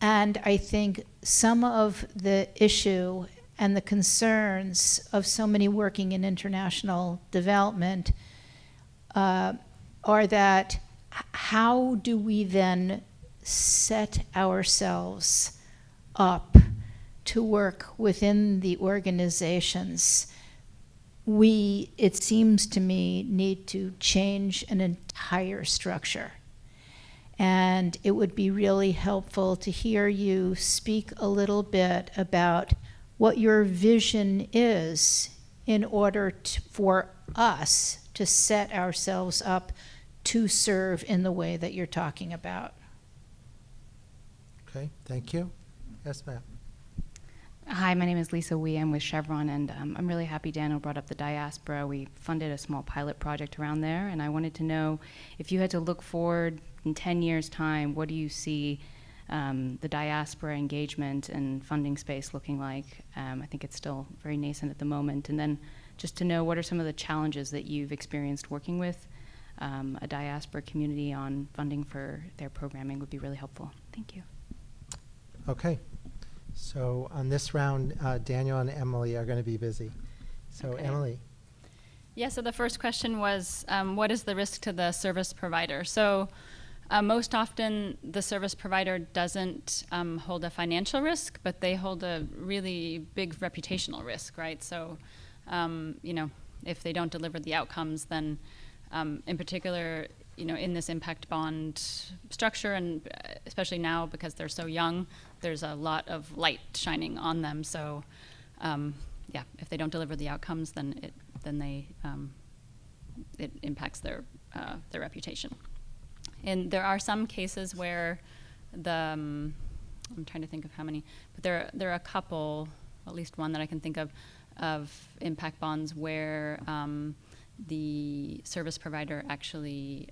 And I think some of the issue and the concerns of so many working in international development are that how do we then set ourselves up to work within the organizations? We, it seems to me, need to change an entire structure. And it would be really helpful to hear you speak a little bit about what your vision is in order for us to set ourselves up to serve in the way that you're talking about. Okay, thank you. Yes, ma'am. Hi, my name is Lisa Wee. I'm with Chevron, and I'm really happy Daniel brought up the diaspora. We funded a small pilot project around there, and I wanted to know if you had to look forward in 10 years' time, what do you see the diaspora engagement and funding space looking like? I think it's still very nascent at the moment. And then just to know what are some of the challenges that you've experienced working with a diaspora community on funding for their programming would be really helpful. Thank you. Okay. So on this round, Daniel and Emily are going to be busy. So Okay. Emily. Yeah, so the first question was, what is the risk to the service provider? So most often the service provider doesn't hold a financial risk, but they hold a really big reputational risk, right? So, you know, if they don't deliver the outcomes, then in particular, you know, in this impact bond structure, and especially now because they're so young, there's a lot of light shining on them. So, yeah, if they don't deliver the outcomes, then it impacts their reputation. And there are some cases where I'm trying to think of how many, but there are a couple, at least one that I can think of impact bonds where the service provider actually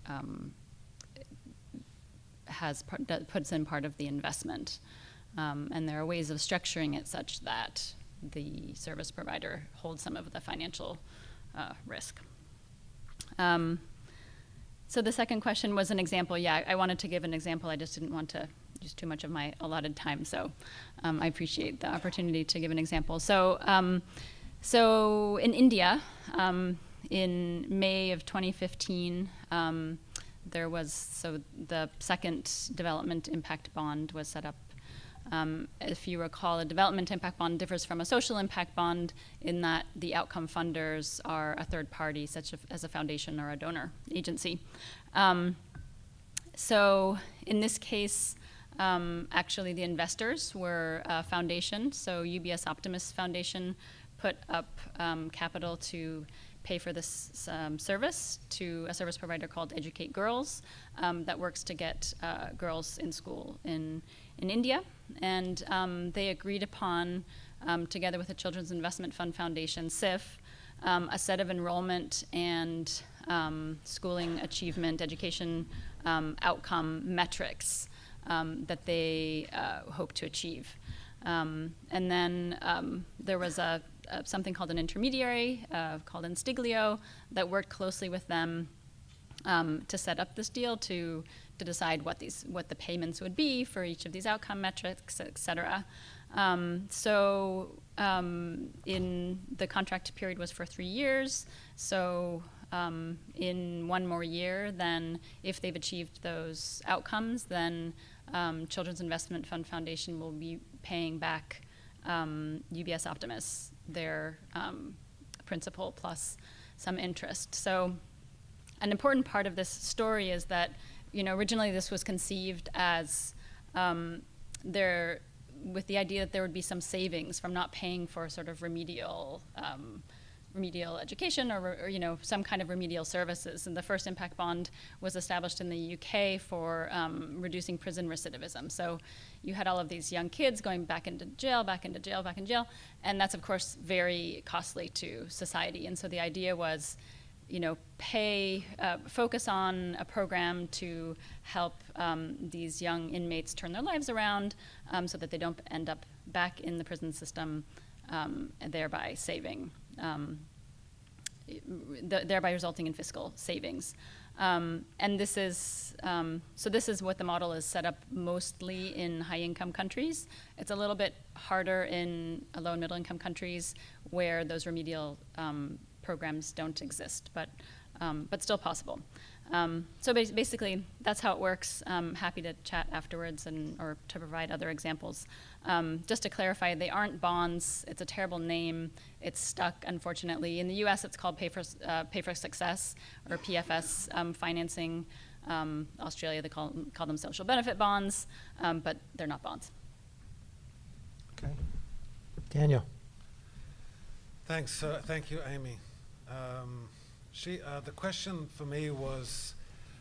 puts in part of the investment. And there are ways of structuring it such that the service provider holds some of the financial risk. So the second question was an example. Yeah, I wanted to give an example. I just didn't want to use too much of my allotted time. So I appreciate the opportunity to give an example. So, so in India, in May of 2015, there was, so the second development impact bond was set up. If you recall, a development impact bond differs from a social impact bond in that the outcome funders are a third party, such as a foundation or a donor agency. So in this case, actually the investors were a foundation. So UBS Optimus Foundation put up capital to pay for this service to a service provider called Educate Girls that works to get girls in school in India. And they agreed upon, together with the Children's Investment Fund Foundation, SIF, a set of enrollment and schooling achievement, education outcome metrics that they hope to achieve. And then there was something called an intermediary called Instiglio that worked closely with them to set up this deal to decide what the payments would be for each of these outcome metrics, et cetera. So in the contract period was for 3 years. So in one more year, then if they've achieved those outcomes, then Children's Investment Fund Foundation will be paying back UBS Optimus their principal plus some interest. So an important part of this story is that, you know, originally this was conceived as with the idea that there would be some savings from not paying for sort of remedial education or you know, some kind of remedial services. And the first impact bond was established in the UK for reducing prison recidivism. So you had all of these young kids going back into jail, back into jail, back in jail, and that's of course very costly to society. And so the idea was, you know, focus on a program to help these young inmates turn their lives around so that they don't end up back in the prison system, thereby saving thereby resulting in fiscal savings. And this is what the model is set up mostly in high-income countries. It's a little bit harder in low and middle-income countries where those remedial programs don't exist, but still possible. So basically, that's how it works. Happy to chat afterwards or to provide other examples. Just to clarify, they aren't bonds. It's a terrible name. It's stuck, unfortunately. In the U.S., it's called Pay for Success, or PFS financing. Australia, they call them social benefit bonds, but they're not bonds. Okay. Daniel. Thanks. Thank you, Amy. The question for me was,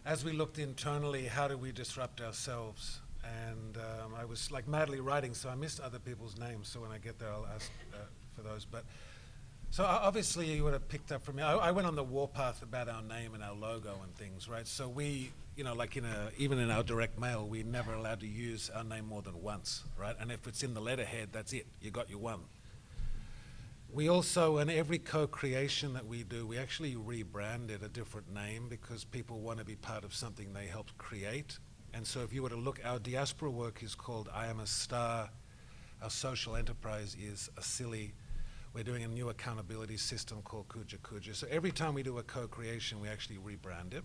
as we looked internally, how do we disrupt ourselves? And I was like madly writing, so I missed other people's names. So when I get there, I'll ask for those. But so obviously, you would have picked up from me. I went on the warpath about our name and our logo and things, right? So we, like even in our direct mail, we're never allowed to use our name more than once, right? And if it's in the letterhead, that's it. You got your one. We also, in every co-creation that we do, we actually rebrand it a different name because people want to be part of something they helped create. And so if you were to look, our diaspora work is called I Am a Star. Our social enterprise is a silly. We're doing a new accountability system called Kuja Kuja. So every time we do a co-creation, we actually rebrand it.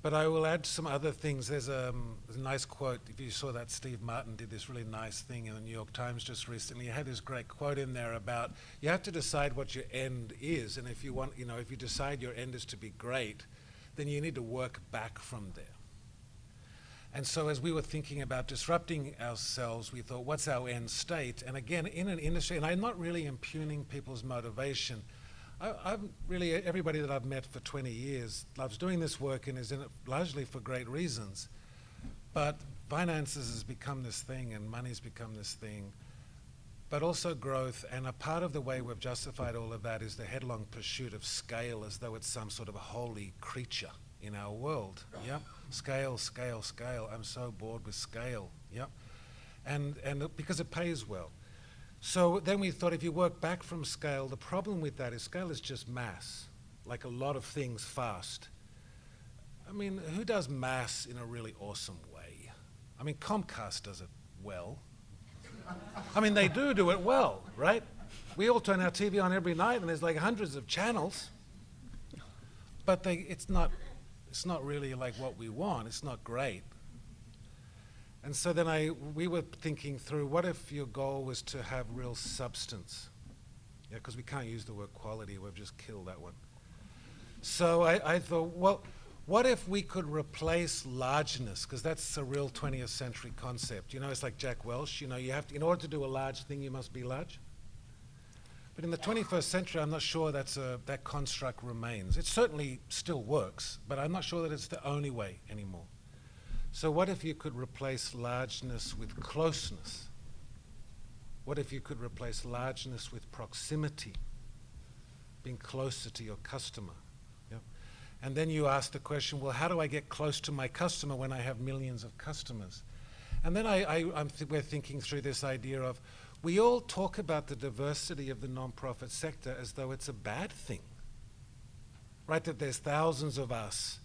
But I will add some other things. There's a nice quote. If you saw that, Steve Martin did this really nice thing in the New York Times just recently. He had this great quote in there about you have to decide what your end is. And if you want, if you decide your end is to be great, then you need to work back from there. And so as we were thinking about disrupting ourselves, we thought, what's our end state? And again, in an industry, and I'm not really impugning people's motivation. I'm really, everybody that I've met for 20 years loves doing this work and is in it largely for great reasons. But finances has become this thing and money's become this thing, but also growth. And a part of the way we've justified all of that is the headlong pursuit of scale, as though it's some sort of a holy creature in our world. Yep. Scale, scale, scale. I'm so bored with scale. Yep. And because it pays well. So then we thought if you work back from scale, the problem with that is scale is just mass, like a lot of things fast. I mean, who does mass in a really awesome way? I mean, Comcast does it well. I mean, they do it well, right? We all turn our TV on every night and there's like hundreds of channels, but it's not really like what we want. It's not great. And so then we were thinking through, what if your goal was to have real substance? Yeah, because we can't use the word quality, we've just killed that one. So I thought, well, what if we could replace largeness? Because that's a real 20th century concept. It's like Jack Welch, you have to, in order to do a large thing, you must be large. But in the 21st century, I'm not sure that construct remains. It certainly still works, but I'm not sure that it's the only way anymore. So what if you could replace largeness with closeness? What if you could replace largeness with proximity, being closer to your customer? Yep. And then you ask the question, well, how do I get close to my customer when I have millions of customers? And then we're thinking through this idea of, we all talk about the diversity of the nonprofit sector as though it's a bad thing, right? That there's thousands of us.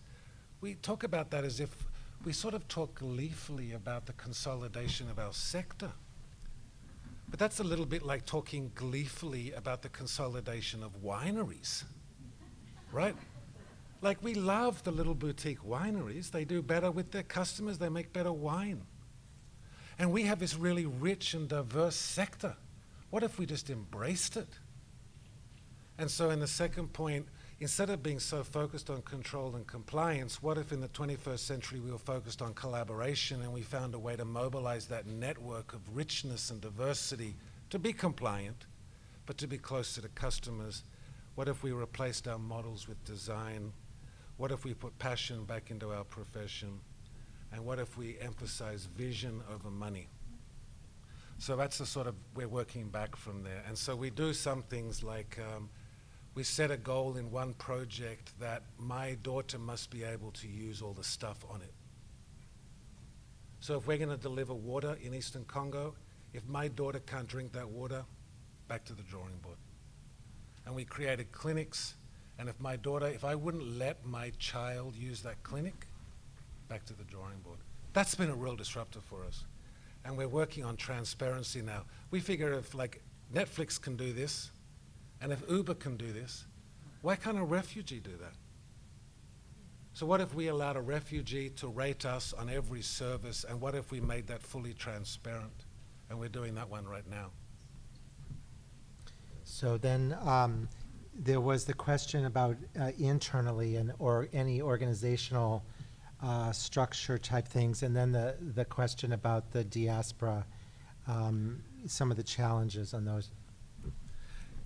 We talk about that as if we sort of talk gleefully about the consolidation of our sector. But that's a little bit like talking gleefully about the consolidation of wineries, right? Like, we love the little boutique wineries. They do better with their customers. They make better wine. And we have this really rich and diverse sector. What if we just embraced it? And so in the second point, instead of being so focused on control and compliance, what if in the 21st century we were focused on collaboration and we found a way to mobilize that network of richness and diversity to be compliant, but to be closer to customers? What if we replaced our models with design? What if we put passion back into our profession? And what if we emphasize vision over money? So that's the sort of, we're working back from there. And so we do some things like, we set a goal in one project that my daughter must be able to use all the stuff on it. So if we're going to deliver water in Eastern Congo, if my daughter can't drink that water, back to the drawing board. And we created clinics, and if I wouldn't let my child use that clinic, back to the drawing board. That's been a real disruptor for us. And we're working on transparency now. We figure if like Netflix can do this, and if Uber can do this, why can't a refugee do that? So what if we allowed a refugee to rate us on every service, and what if we made that fully transparent? And we're doing that one right now. So then there was the question about internally or any organizational structure type things, and then the question about the diaspora, some of the challenges on those.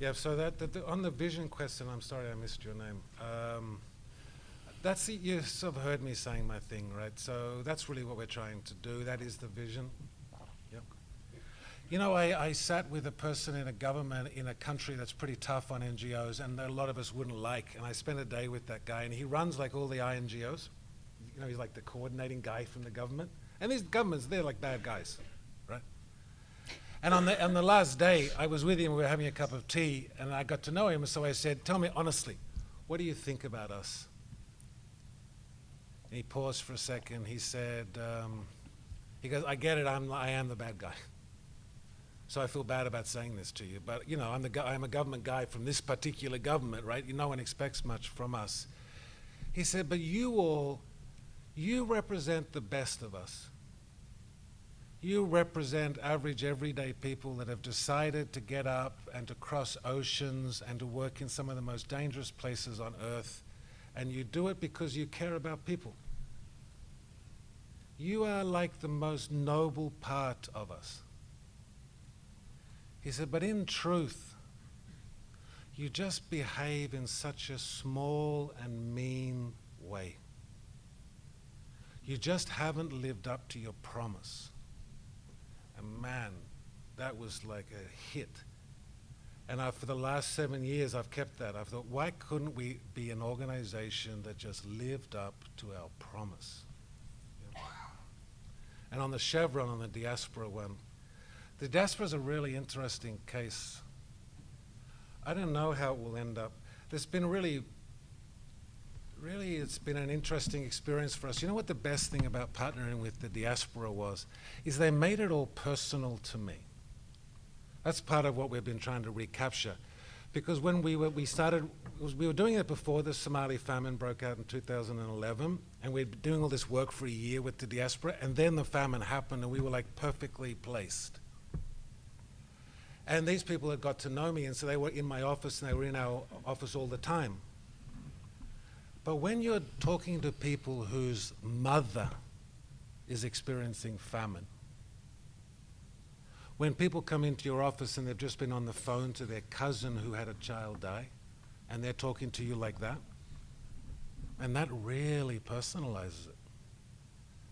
Yeah, so on the vision question, I'm sorry I missed your name. You sort of heard me saying my thing, right? So that's really what we're trying to do. That is the vision. Yep. You know, I sat with a person in a government in a country that's pretty tough on NGOs, and a lot of us wouldn't like. And I spent a day with that guy, and he runs like all the INGOs. You know, he's like the coordinating guy from the government. And these governments, they're like bad guys, right? And on the last day, I was with him, we were having a cup of tea, and I got to know him, so I said, tell me honestly, what do you think about us? And he paused for a second, he said, he goes, I get it, I am the bad guy. So I feel bad about saying this to you, but you know, I'm a government guy from this particular government, right? No one expects much from us. He said, but you represent the best of us. You represent average, everyday people that have decided to get up and to cross oceans and to work in some of the most dangerous places on earth. And you do it because you care about people. You are like the most noble part of us. He said, but in truth, you just behave in such a small and mean way. You just haven't lived up to your promise. And man, that was like a hit. And for the last 7 years, I've kept that. I've thought, why couldn't we be an organization that just lived up to our promise? Yeah. And on the Chevron, on the diaspora one, the diaspora is a really interesting case. I don't know how it will end up. There's been really, it's been an interesting experience for us. You know what the best thing about partnering with the diaspora was? Is they made it all personal to me. That's part of what we've been trying to recapture. Because when we were doing it before the Somali famine broke out in 2011, and we'd been doing all this work for a year with the diaspora, and then the famine happened, and we were like perfectly placed. And these people had got to know me, and so they were in my office, and they were in our office all the time. But when you're talking to people whose mother is experiencing famine, when people come into your office and they've just been on the phone to their cousin who had a child die, and they're talking to you like that, and that really personalizes it.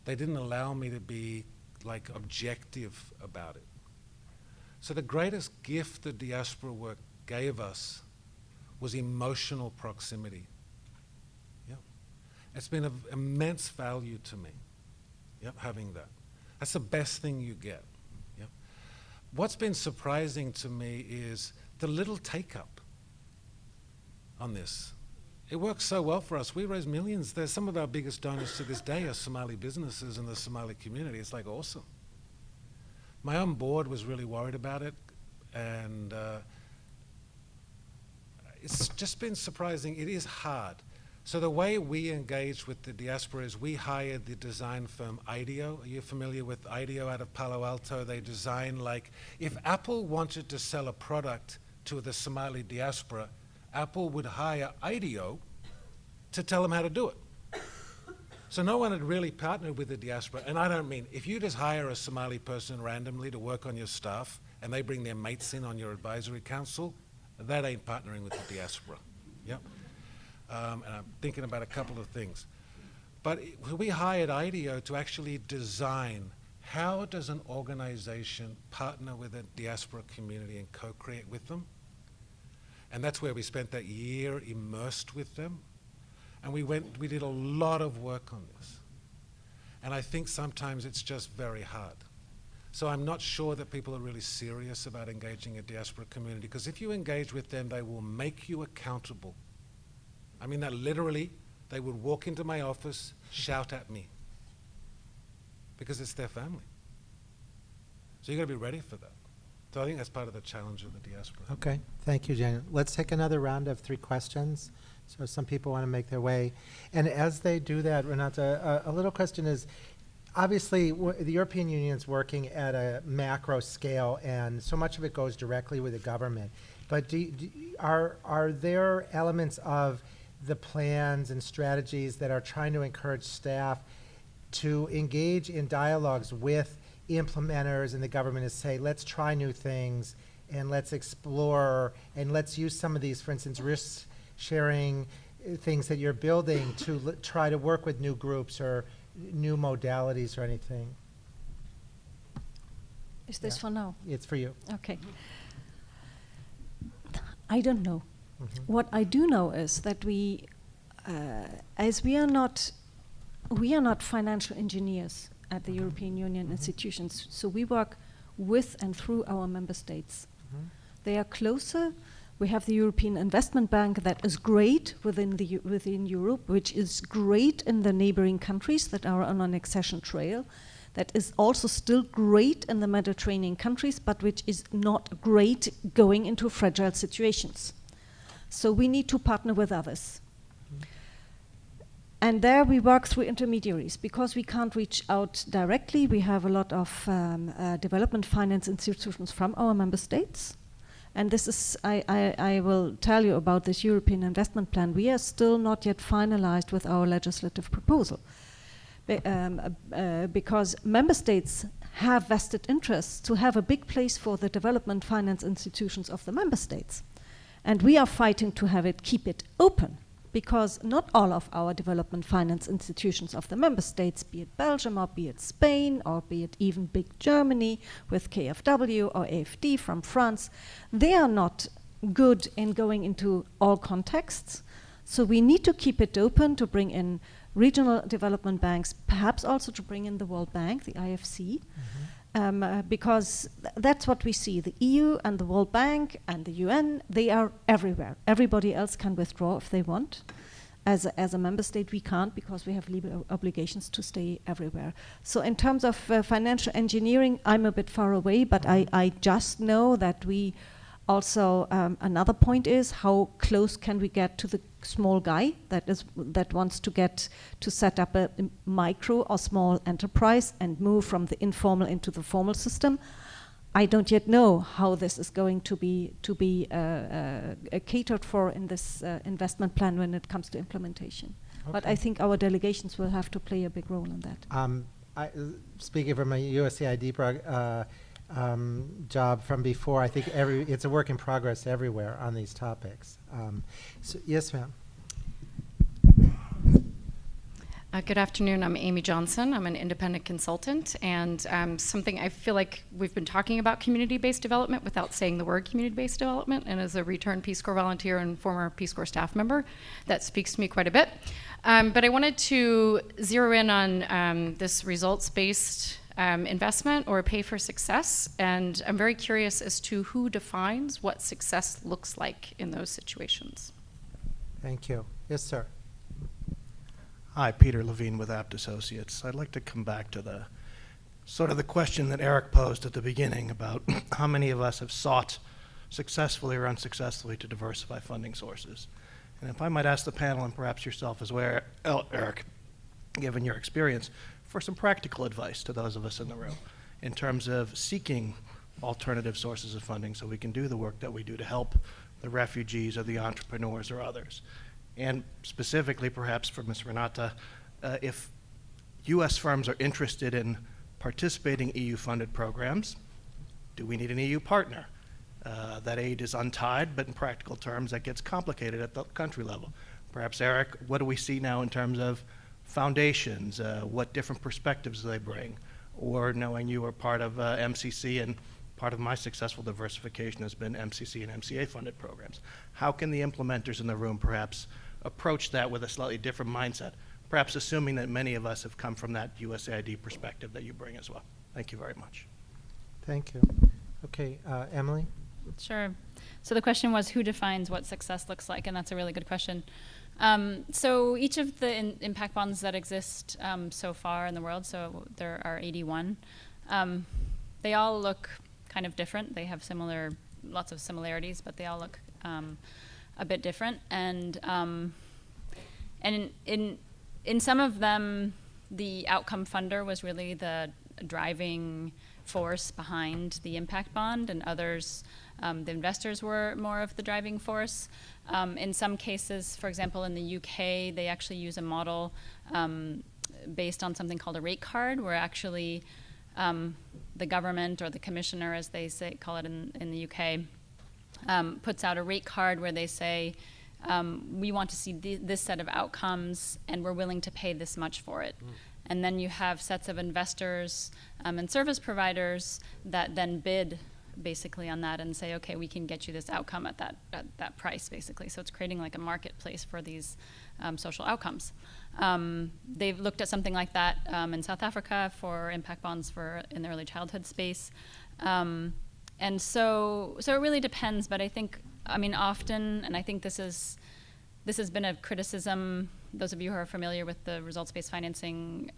They didn't allow me to be like objective about it. So the greatest gift the diaspora work gave us was emotional proximity. Yep. It's been of immense value to me, yep, having that. That's the best thing you get. Yep. What's been surprising to me is the little take-up on this. It works so well for us. We raise millions. There's some of our biggest donors to this day are Somali businesses in the Somali community. It's like awesome. My own board was really worried about it, and it's just been surprising. It is hard. So the way we engaged with the diaspora is we hired the design firm IDEO. Are you familiar with IDEO out of Palo Alto? They design like, if Apple wanted to sell a product to the Somali diaspora, Apple would hire IDEO to tell them how to do it. So no one had really partnered with the diaspora. And I don't mean, if you just hire a Somali person randomly to work on your staff and they bring their mates in on your advisory council, that ain't partnering with the diaspora. Yep. And I'm thinking about a couple of things. But we hired IDEO to actually design how does an organization partner with a diaspora community and co-create with them. And that's where we spent that year immersed with them. And we did a lot of work on this. And I think sometimes it's just very hard. So I'm not sure that people are really serious about engaging a diaspora community, because if you engage with them, they will make you accountable. I mean that literally. They would walk into my office, shout at me, because it's their family. So you've got to be ready for that. So I think that's part of the challenge of the diaspora. Okay, thank you, Jen. Let's take another round of 3 questions. So some people want to make their way. And as they do that, Renata, a little question is, obviously the European Union is working at a macro scale, and so much of it goes directly with the government. But are there elements of the plans and strategies that are trying to encourage staff to engage in dialogues with implementers and the government to say, let's try new things and let's explore and let's use some of these, for instance, risk sharing things that you're building to try to work with new groups or new modalities or anything? Is this Yeah. for now? It's for you. Okay. I don't know. What I do know is that as we are not financial engineers at the European Union institutions, so we work with and through our member states. They are closer. We have the European Investment Bank that is great within Europe, which is great in the neighboring countries that are on an accession trail, that is also still great in the Mediterranean countries, but which is not great going into fragile situations. So we need to partner with others. And there we work through intermediaries. Because we can't reach out directly, we have a lot of development finance institutions from our member states. And this is, I will tell you about this European investment plan. We are still not yet finalized with our legislative proposal. Because member states have vested interests to have a big place for the development finance institutions of the member states. And we are fighting to keep it open, because not all of our development finance institutions of the member states, be it Belgium or be it Spain or be it even big Germany with KfW or AFD from France, they are not good in going into all contexts. So we need to keep it open to bring in regional development banks, perhaps also to bring in the World Bank, the IFC, because that's what we see. The EU and the World Bank and the UN, they are everywhere. Everybody else can withdraw if they want. As a member state, we can't, because we have legal obligations to stay everywhere. So in terms of financial engineering, I'm a bit far away, but I just know that we also, another point is, how close can we get to the small guy that wants to set up a micro or small enterprise and move from the informal into the formal system. I don't yet know how this is going to be catered for in this investment plan when it comes to implementation. Okay. But I think our delegations will have to play a big role in that. Speaking from a USAID job from before, I think it's a work in progress everywhere on these topics. So, yes, ma'am. Good afternoon. I'm Amy Johnson. I'm an independent consultant, and something I feel like we've been talking about community-based development without saying the word community-based development, and as a returned Peace Corps volunteer and former Peace Corps staff member, that speaks to me quite a bit. But I wanted to zero in on this results-based investment or pay for success, and I'm very curious as to who defines what success looks like in those situations. Thank you. Yes, sir. Hi, Peter Levine with Apt Associates. I'd like to come back to the sort of the question that Eric posed at the beginning about how many of us have sought successfully or unsuccessfully to diversify funding sources. And if I might ask the panel, and perhaps yourself as well, Eric, given your experience, for some practical advice to those of us in the room in terms of seeking alternative sources of funding so we can do the work that we do to help the refugees or the entrepreneurs or others. And specifically, perhaps for Ms. Renata, if U.S. firms are interested in participating in EU-funded programs, do we need an EU partner? That aid is untied, but in practical terms, that gets complicated at the country level. Perhaps, Eric, what do we see now in terms of foundations? What different perspectives do they bring? Or knowing you are part of MCC, and part of my successful diversification has been MCC and MCA-funded programs. How can the implementers in the room perhaps approach that with a slightly different mindset, perhaps assuming that many of us have come from that USAID perspective that you bring as well? Thank you very much. Thank you. Okay, Emily? Sure. So the question was, who defines what success looks like? And that's a really good question. So each of the impact bonds that exist so far in the world, so there are 81, they all look kind of different. They have lots of similarities, but they all look a bit different. And in some of them, the outcome funder was really the driving force behind the impact bond, and others, the investors were more of the driving force. In some cases, for example, in the UK, they actually use a model based on something called a rate card, where actually the government, or the commissioner, as they call it in the UK, puts out a rate card where they say, we want to see this set of outcomes, and we're willing to pay this much for it. And then you have sets of investors and service providers that then bid basically on that and say, okay, we can get you this outcome at that price, basically. So it's creating like a marketplace for these social outcomes. They've looked at something like that in South Africa for impact bonds in the early childhood space. And so it really depends, but I mean, often, and I think this has been a criticism, those of you who are familiar with the results-based financing,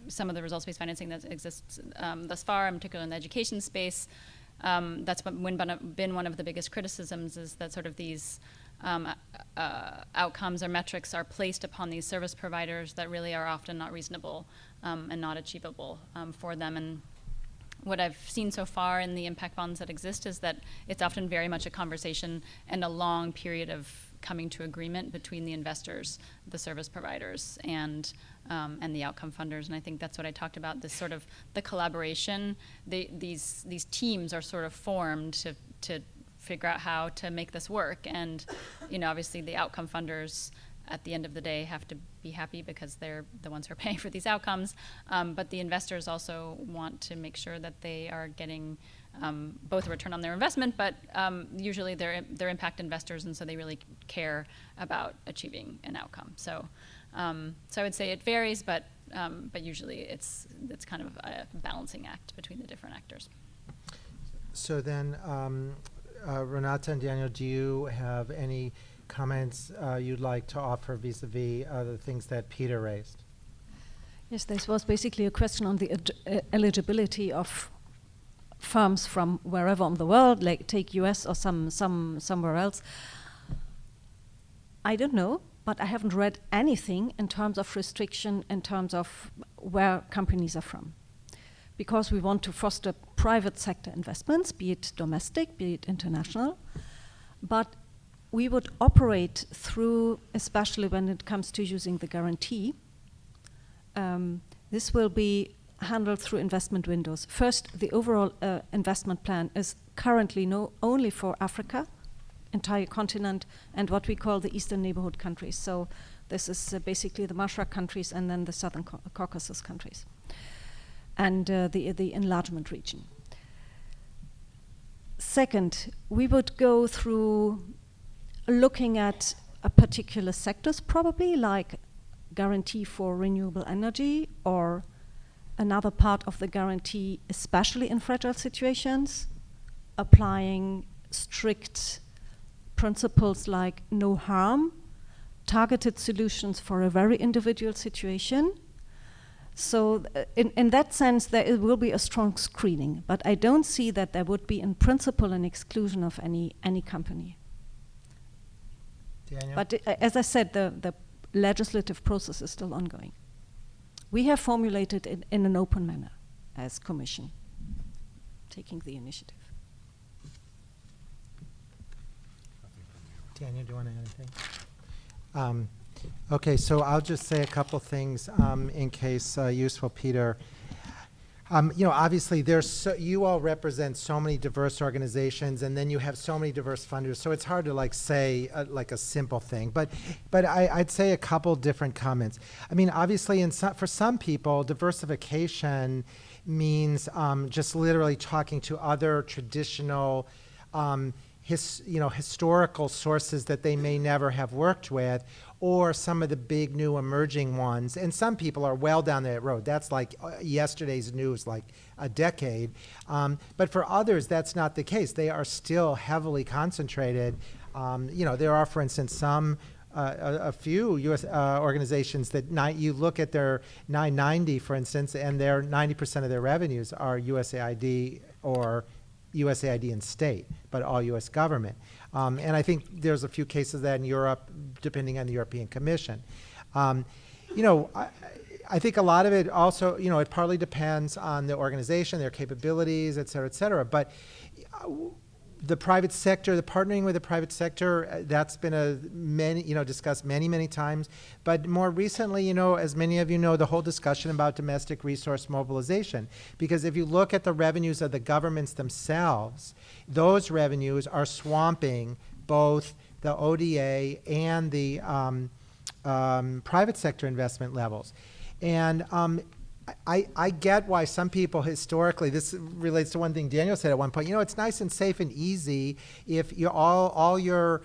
some of the results-based financing that exists thus far, in particular in the education space, that's been one of the biggest criticisms, is that sort of these outcomes or metrics are placed upon these service providers that really are often not reasonable and not achievable for them. And what I've seen so far in the impact bonds that exist is that it's often very much a conversation and a long period of coming to agreement between the investors, the service providers, and the outcome funders. And I think that's what I talked about, this sort of the collaboration. These teams are sort of formed to figure out how to make this work. And obviously the outcome funders at the end of the day have to be happy because they're the ones who are paying for these outcomes. But the investors also want to make sure that they are getting both a return on their investment, but usually they're impact investors, and so they really care about achieving an outcome. So I would say it varies, but usually it's kind of a balancing act between the different actors. So then, Renata and Daniel, do you have any comments you'd like to offer vis-a-vis the things that Peter raised? Yes, this was basically a question on the eligibility of firms from wherever in the world, like take US or somewhere else. I don't know, but I haven't read anything in terms of restriction, in terms of where companies are from. Because we want to foster private sector investments, be it domestic, be it international, but we would operate through, especially when it comes to using the guarantee, this will be handled through investment windows. First, the overall investment plan is currently only for Africa, entire continent, and what we call the Eastern Neighborhood countries. So this is basically the Mashra countries and then the Southern Caucasus countries, and the enlargement region. Second, we would go through looking at a particular sectors, probably like guarantee for renewable energy, or another part of the guarantee, especially in fragile situations, applying strict principles like no harm, targeted solutions for a very individual situation. So in that sense, there will be a strong screening, but I don't see that there would be in principle an exclusion of any company. Daniel? But as I said, the legislative process is still ongoing. We have formulated it in an open manner as Commission, taking the initiative. Daniel, do you want to add anything? Okay, so I'll just say a couple things in case useful, Peter. Obviously, you all represent so many diverse organizations, and then you have so many diverse funders. So it's hard to say a simple thing. But I'd say a couple different comments. I mean, obviously, for some people, diversification means just literally talking to other traditional, historical sources that they may never have worked with, or some of the big new emerging ones. And some people are well down that road. That's like yesterday's news, like a decade. But for others, that's not the case. They are still heavily concentrated. There are, for instance, a few U.S. Organizations that you look at their 990, for instance, and their 90% of their revenues are USAID or USAID and state, but all U.S. government. And I think there's a few cases of that in Europe, depending on the European Commission. I think a lot of it also, it partly depends on the organization, their capabilities, et cetera, et cetera. But the private sector, the partnering with the private sector, that's been discussed many, many times. But more recently, as many of you know, the whole discussion about domestic resource mobilization. Because if you look at the revenues of the governments themselves, those revenues are swamping both the ODA and the private sector investment levels. And I get why some people historically, this relates to one thing Daniel said at one point, it's nice and safe and easy if all your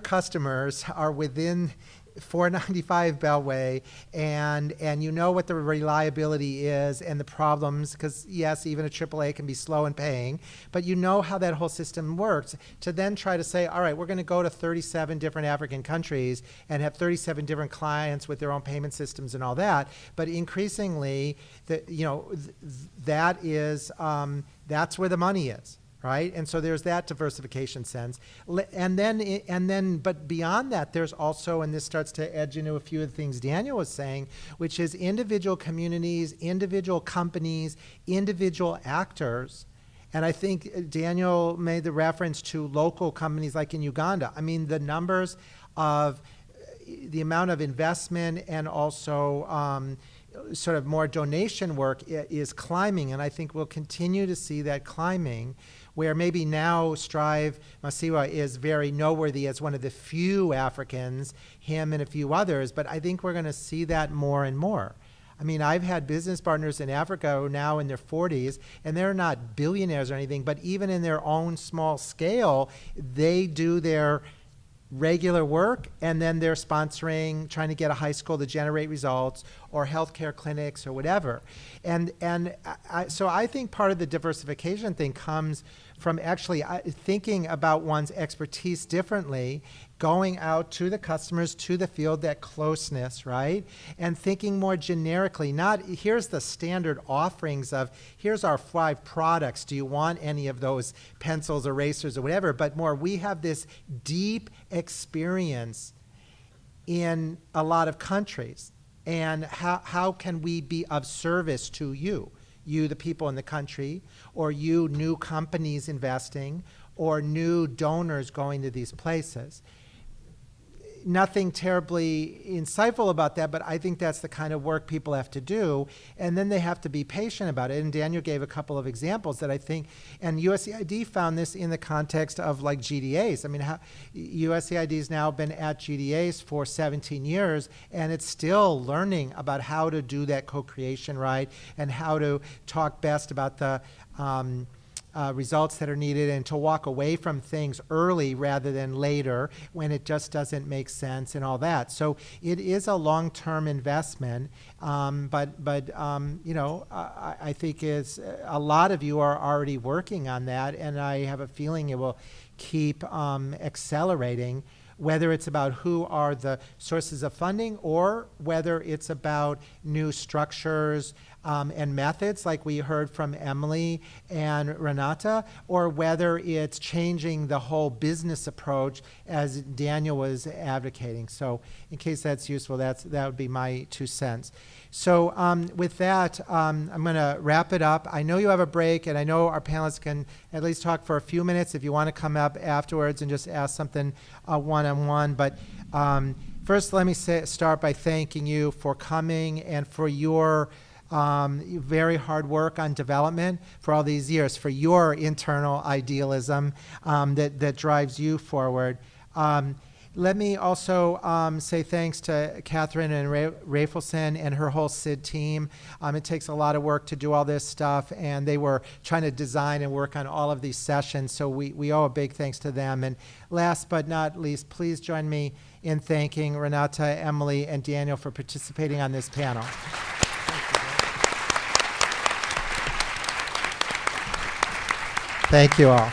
customers are within 495 Beltway and you know what the reliability is and the problems, because yes, even a AAA can be slow in paying, but you know how that whole system works, to then try to say, all right, we're going to go to 37 different African countries and have 37 different clients with their own payment systems and all that. But increasingly, that's where the money is. Right? And so there's that diversification sense. And then, but beyond that, there's also, and this starts to edge into a few of the things Daniel was saying, which is individual communities, individual companies, individual actors. And I think Daniel made the reference to local companies like in Uganda. I mean, the numbers of the amount of investment and also sort of more donation work is climbing. And I think we'll continue to see that climbing, where maybe now Strive Masiwa is very noteworthy as one of the few Africans, him and a few others, but I think we're going to see that more and more. I mean, I've had business partners in Africa who are now in their 40s, and they're not billionaires or anything, but even in their own small scale, they do their regular work, and then they're sponsoring, trying to get a high school to generate results, or healthcare clinics, or whatever. So I think part of the diversification thing comes from actually thinking about one's expertise differently, going out to the customers, to the field, that closeness, right? And thinking more generically, not here's the standard offerings of here's our 5 products, do you want any of those pencils, erasers, or whatever, but more we have this deep experience in a lot of countries, and how can we be of service to you, the people in the country, or you new companies investing, or new donors going to these places. Nothing terribly insightful about that, but I think that's the kind of work people have to do, and then they have to be patient about it. And Daniel gave a couple of examples that I think, and USAID found this in the context of like GDAs. I mean, USAID's now been at GDAs for 17 years, and it's still learning about how to do that co-creation right, and how to talk best about the results that are needed, and to walk away from things early rather than later when it just doesn't make sense and all that. So it is a long-term investment, but I think a lot of you are already working on that, and I have a feeling it will keep accelerating, whether it's about who are the sources of funding, or whether it's about new structures and methods like we heard from Emily and Renata, or whether it's changing the whole business approach as Daniel was advocating. So in case that's useful, that would be my 2 cents. So with that, I'm going to wrap it up. I know you have a break, and I know our panelists can at least talk for a few minutes if you want to come up afterwards and just ask something one-on-one. But first, let me start by thanking you for coming and for your very hard work on development for all these years, for your internal idealism that drives you forward. Let me also say thanks to Catherine and Rafelson and her whole SID team. It takes a lot of work to do all this stuff, and they were trying to design and work on all of these sessions, so we owe a big thanks to them. And last but not least, please join me in thanking Renata, Emily, and Daniel for participating on this panel. Thank you all.